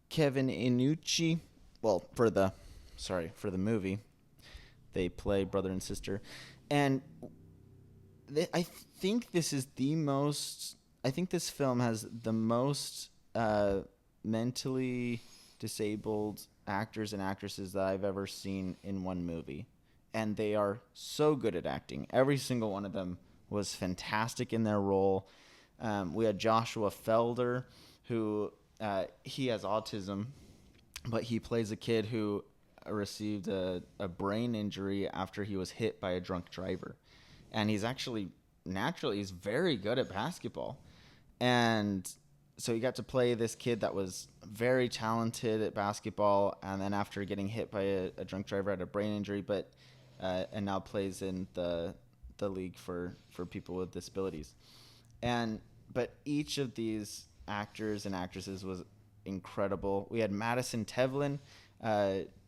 Kevin Inucci. Well, for the movie, they play brother and sister, and I think this is the most. I think this film has the most mentally disabled actors and actresses that I've ever seen in one movie. And they are so good at acting. Every single one of them was fantastic in their role. We had Joshua Felder, who he has autism, but he plays a kid who received a brain injury after he was hit by a drunk driver. And he's actually, naturally, he's very good at basketball. And so he got to play this kid that was very talented at basketball, and then after getting hit by a drunk driver, had a brain injury, but and now plays in the league for people with disabilities. But each of these actors and actresses was incredible. We had Madison Tevlin.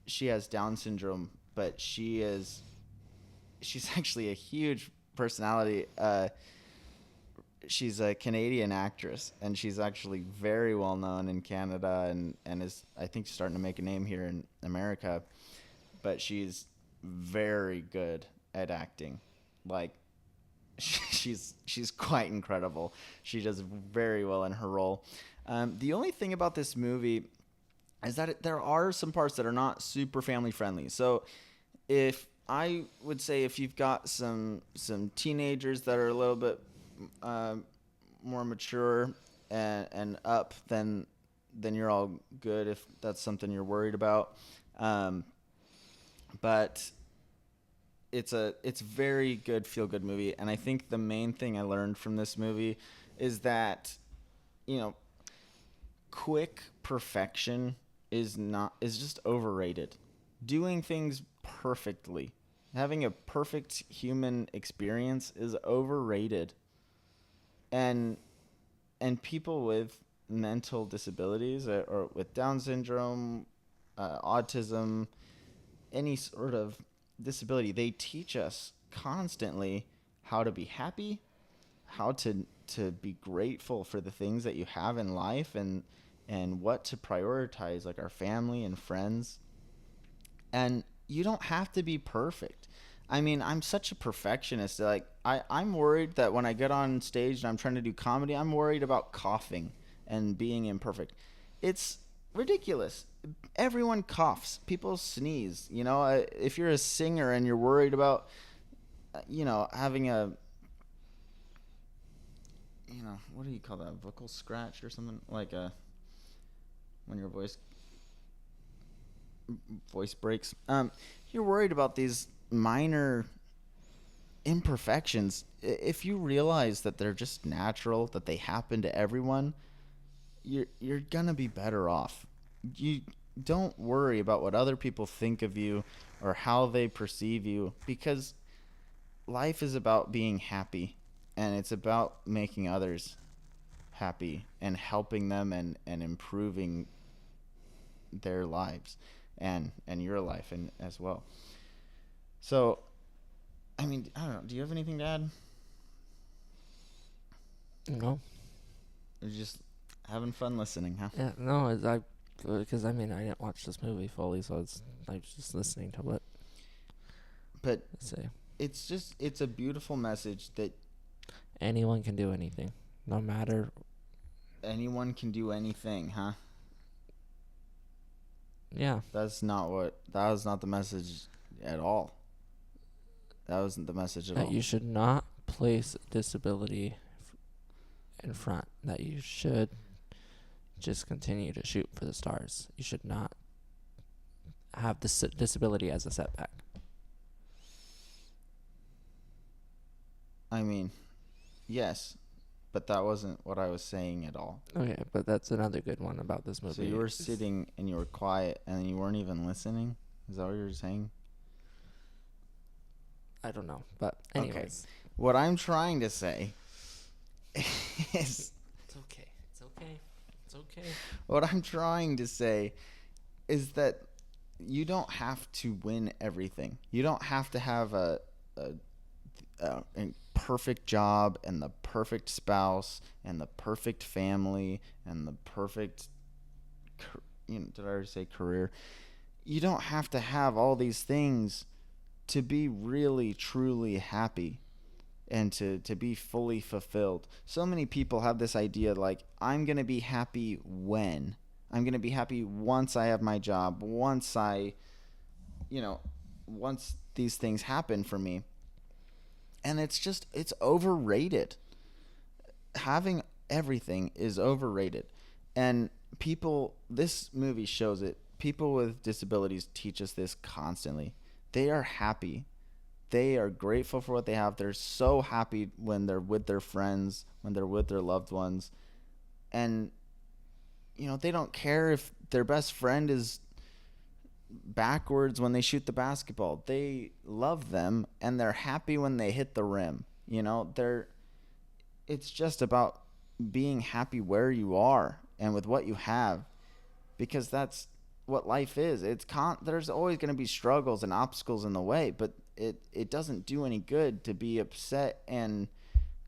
She has Down syndrome, but she's actually a huge personality. She's a Canadian actress, and she's actually very well known in Canada and is, I think, starting to make a name here in America. But she's very good at acting. Like, she's quite incredible. She does very well in her role. The only thing about this movie is that there are some parts that are not super family friendly. So if you've got some teenagers that are a little bit more mature and up, then you're all good if that's something you're worried about. But it's very good, feel good movie, and I think the main thing I learned from this movie is that, quick perfection is just overrated. Doing things perfectly, having a perfect human experience is overrated. And people with mental disabilities or with Down syndrome, autism, any sort of disability, they teach us constantly how to be happy, how to be grateful for the things that you have in life, and what to prioritize, like our family and friends. And you don't have to be perfect. I mean, I'm such a perfectionist. Like, I'm worried that when I get on stage and I'm trying to do comedy, I'm worried about coughing and being imperfect. It's ridiculous. Everyone coughs. People sneeze. If you're a singer and you're worried about, having a, what do you call that? Vocal scratch or something? Like when your voice breaks. You're worried about these minor imperfections. If you realize that they're just natural, that they happen to everyone, you're gonna be better off. You don't worry about what other people think of you or how they perceive you, because life is about being happy, and it's about making others happy and helping them and improving their lives and your life and as well. So, I mean, I don't know. Do you have anything to add? No. You're just having fun listening, huh? Yeah, no, because I didn't watch this movie fully, so I was just listening to what But they say. it's a beautiful message that anyone can do anything, no matter. Anyone can do anything, huh? Yeah. That was not the message at all. That wasn't the message at That all. you should not place disability in front. That you should just continue to shoot for the stars. You should not have this disability as a setback. I mean, yes, but that wasn't what I was saying at all. Okay, but that's another good one about this movie. So you were sitting and you were quiet and you weren't even listening? Is that what you were saying? I don't know, but anyways. Okay. What I'm trying to say is... It's okay. It's okay. It's okay. What I'm trying to say is that you don't have to win everything. You don't have to have a perfect job and the perfect spouse and the perfect family and the perfect, did I already say career? You don't have to have all these things to be really, truly happy and to be fully fulfilled. So many people have this idea like, I'm going to be happy when? I'm going to be happy once I have my job, once these things happen for me. And it's overrated. Having everything is overrated. And this movie shows it. People with disabilities teach us this constantly. They are happy. They are grateful for what they have. They're so happy when they're with their friends, when they're with their loved ones. And, they don't care if their best friend is backwards when they shoot the basketball. They love them and they're happy when they hit the rim. It's just about being happy where you are and with what you have, because that's what life is. There's always going to be struggles and obstacles in the way, but it doesn't do any good to be upset and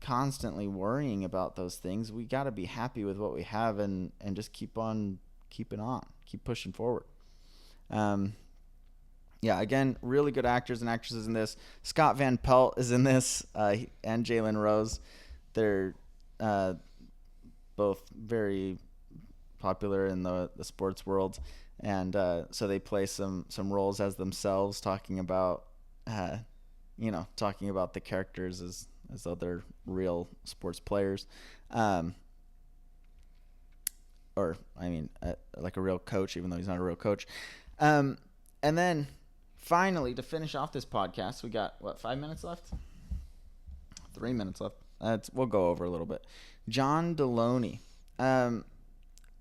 constantly worrying about those things. We got to be happy with what we have and just keep pushing forward. Again, really good actors and actresses in this. Scott Van Pelt is in this, and Jalen Rose. They're both very popular in the sports world, and so they play some roles as themselves, talking about the characters as though they're real sports players, like a real coach, even though he's not a real coach. And then finally, to finish off this podcast, we got 5 minutes left? 3 minutes left. We'll go over a little bit. Dr Delony. Dr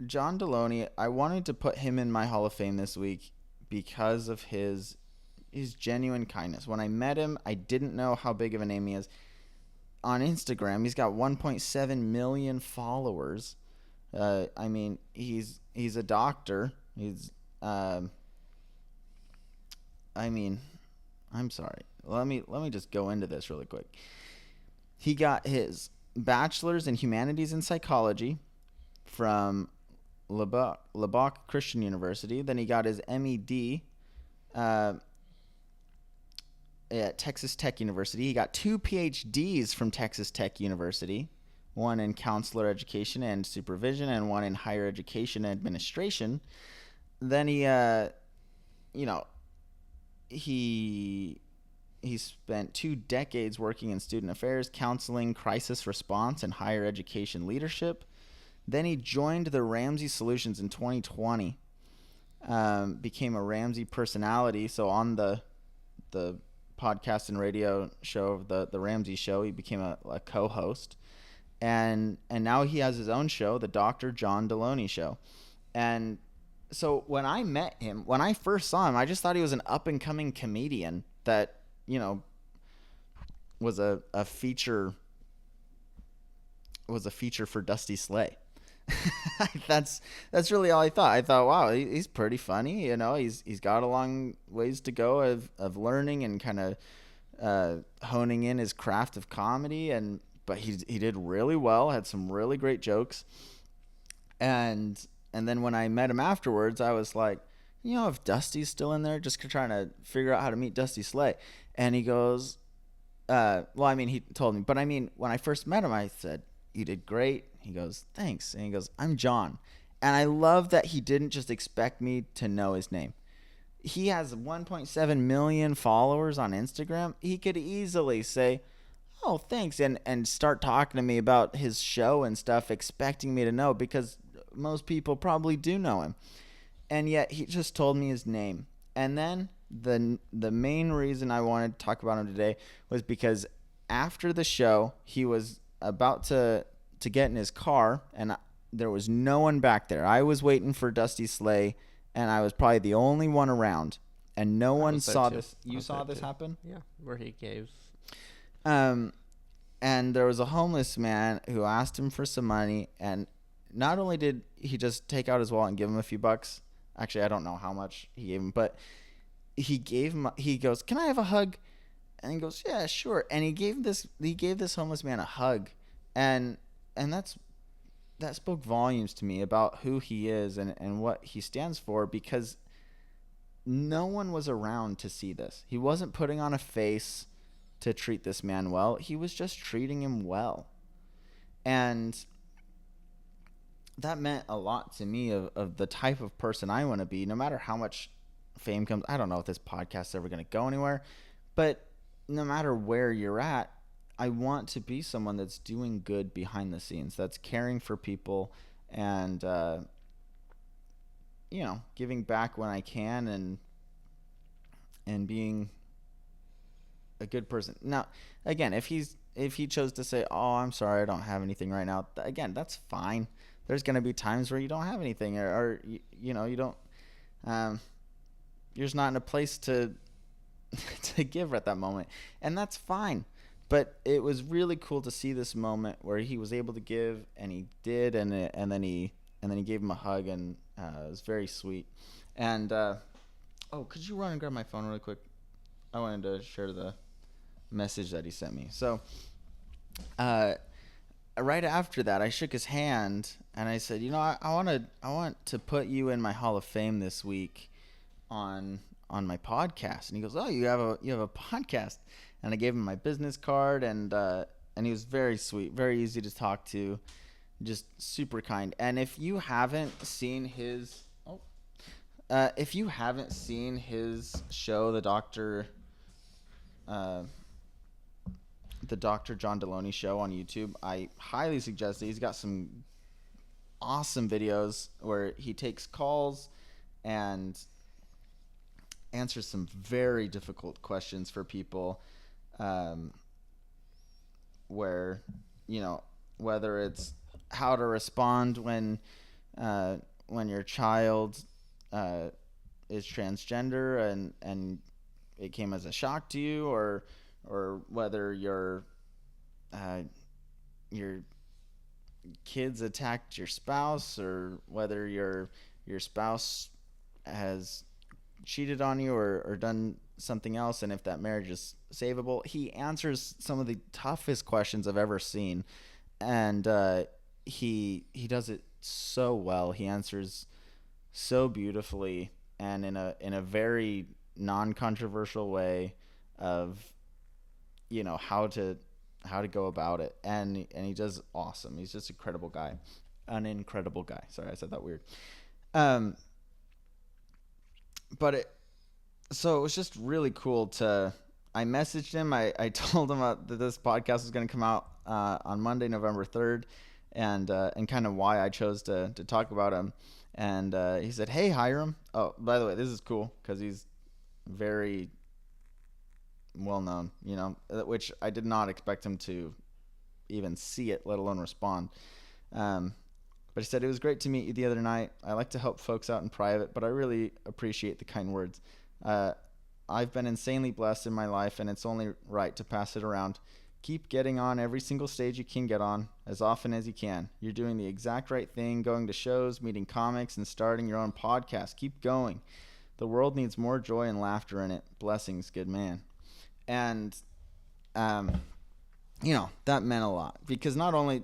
Delony, I wanted to put him in my Hall of Fame this week because of his genuine kindness. When I met him, I didn't know how big of a name he is. On Instagram, he's got 1.7 million followers. He's a doctor. I'm sorry. Let me just go into this really quick. He got his bachelor's in humanities and psychology from Lubbock Christian University. Then he got his MED at Texas Tech University. He got 2 PhDs from Texas Tech University, one in counselor education and supervision and one in higher education and administration. Then he spent 2 decades working in student affairs, counseling, crisis response, and higher education leadership. Then he joined the Ramsey Solutions in 2020, became a Ramsey personality. So on the podcast and radio show, the Ramsey Show, he became a co-host. And now he has his own show, the Dr. John Delony Show. And so when I met him, when I first saw him, I just thought he was an up-and-coming comedian that, was a feature for Dusty Slay. That's really all I thought. I thought, wow, he's pretty funny. He's got a long ways to go of learning and kind of honing in his craft of comedy. But he did really well. Had some really great jokes. And then when I met him afterwards, I was like, if Dusty's still in there, just trying to figure out how to meet Dusty Slay. And he goes, Well, I mean, he told me, but I mean, when I first met him, I said, "You did great." He goes, "Thanks," and he goes, "I'm John," and I love that he didn't just expect me to know his name. He has 1.7 million followers on Instagram. He could easily say, "Oh, thanks," and start talking to me about his show and stuff, expecting me to know, because most people probably do know him. And yet he just told me his name. And then the main reason I wanted to talk about him today was because after the show, he was about to get in his car, and there was no one back there. I was waiting for Dusty Slay, and I was probably the only one around, and no one saw this. You saw this happen? Yeah, where he gave. Um, and there was a homeless man who asked him for some money, and not only did he just take out his wallet and give him a few bucks. Actually, I don't know how much he gave him, but he gave him. He goes, "Can I have a hug?" And he goes, "Yeah, sure." And he gave this homeless man a hug, and that spoke volumes to me about who he is and what he stands for, because no one was around to see this. He wasn't putting on a face to treat this man well. He was just treating him well. And that meant a lot to me of the type of person I want to be, no matter how much fame comes. I don't know if this podcast is ever going to go anywhere, but no matter where you're at, I want to be someone that's doing good behind the scenes, that's caring for people, and giving back when I can, and being a good person. Now, again, if he chose to say, "Oh, I'm sorry, I don't have anything right now," again, that's fine. There's going to be times where you don't have anything, or you don't. You're just not in a place to to give at that moment, and that's fine. But it was really cool to see this moment where he was able to give, and he did, and then he gave him a hug, and it was very sweet. And could you run and grab my phone really quick? I wanted to share the message that he sent me. So, right after that, I shook his hand and I said, I want to put you in my Hall of Fame this week on my podcast. And he goes, "Oh, you have a podcast." And I gave him my business card, and he was very sweet, very easy to talk to, just super kind. And if you haven't seen his show, the Dr. John Delony show on YouTube, I highly suggest it. He's got some awesome videos where he takes calls and answers some very difficult questions for people, where, whether it's how to respond when your child is transgender and it came as a shock to you, or whether your kids attacked your spouse, or whether your spouse has cheated on you or done something else, and if that marriage is savable. He answers some of the toughest questions I've ever seen, and he does it so well. He answers so beautifully, and in a very non-controversial way of how to go about it, and he does awesome. He's just an incredible guy. Sorry, I said that weird. But it was just really cool I messaged him. I told him that this podcast was going to come out on Monday, November 3rd, and kind of why I chose to talk about him. And he said, "Hey, Hiram." Oh, by the way, this is cool because he's very well known, which I did not expect him to even see it, let alone respond. But he said, "It was great to meet you the other night. I like to help folks out in private, but I really appreciate the kind words. I've been insanely blessed in my life, and it's only right to pass it around. Keep getting on every single stage you can get on, as often as you can. You're doing the exact right thing, going to shows, meeting comics, and starting your own podcast. Keep going. The world needs more joy and laughter in it. Blessings, good man." And, that meant a lot, because not only,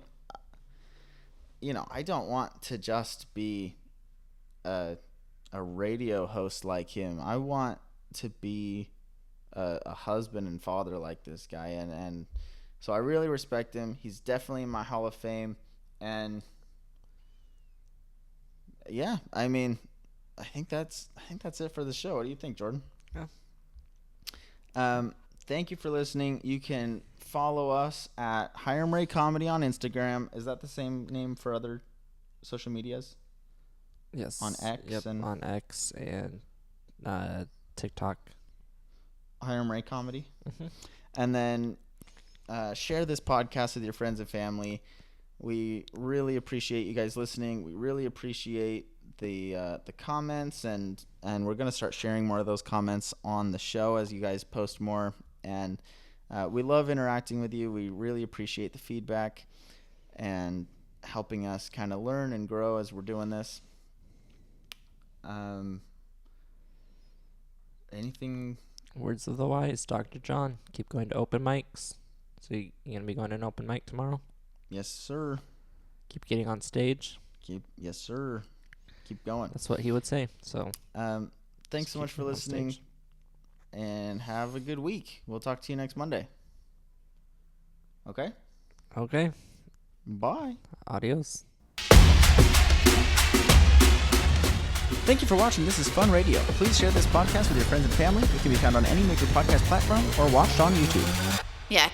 I don't want to just be a radio host like him. I want to be a husband and father like this guy, and so I really respect him. He's definitely in my Hall of Fame, and yeah, I mean, I think that's it for the show. What do you think, Jordan? Yeah. Thank you for listening. You can follow us at Hiram Ray Comedy on Instagram. Is that the same name for other social medias? Yes. On X. Yep. And on X and TikTok. Hiram Ray Comedy. Mm-hmm. And then share this podcast with your friends and family. We really appreciate you guys listening. We really appreciate the comments, and we're going to start sharing more of those comments on the show as you guys post more. And we love interacting with you. We really appreciate the feedback and helping us kind of learn and grow as we're doing this. Anything? Words of the wise, Dr. John. Keep going to open mics. So you going to be going to an open mic tomorrow? Yes, sir. Keep getting on stage. Yes, sir. Keep going. That's what he would say. So thanks so much for listening, and have a good week. We'll talk to you next Monday. Okay? Okay. Bye. Adios. Thank you for watching This Is Fun Radio. Please share this podcast with your friends and family. It can be found on any major podcast platform or watched on YouTube. Yeah.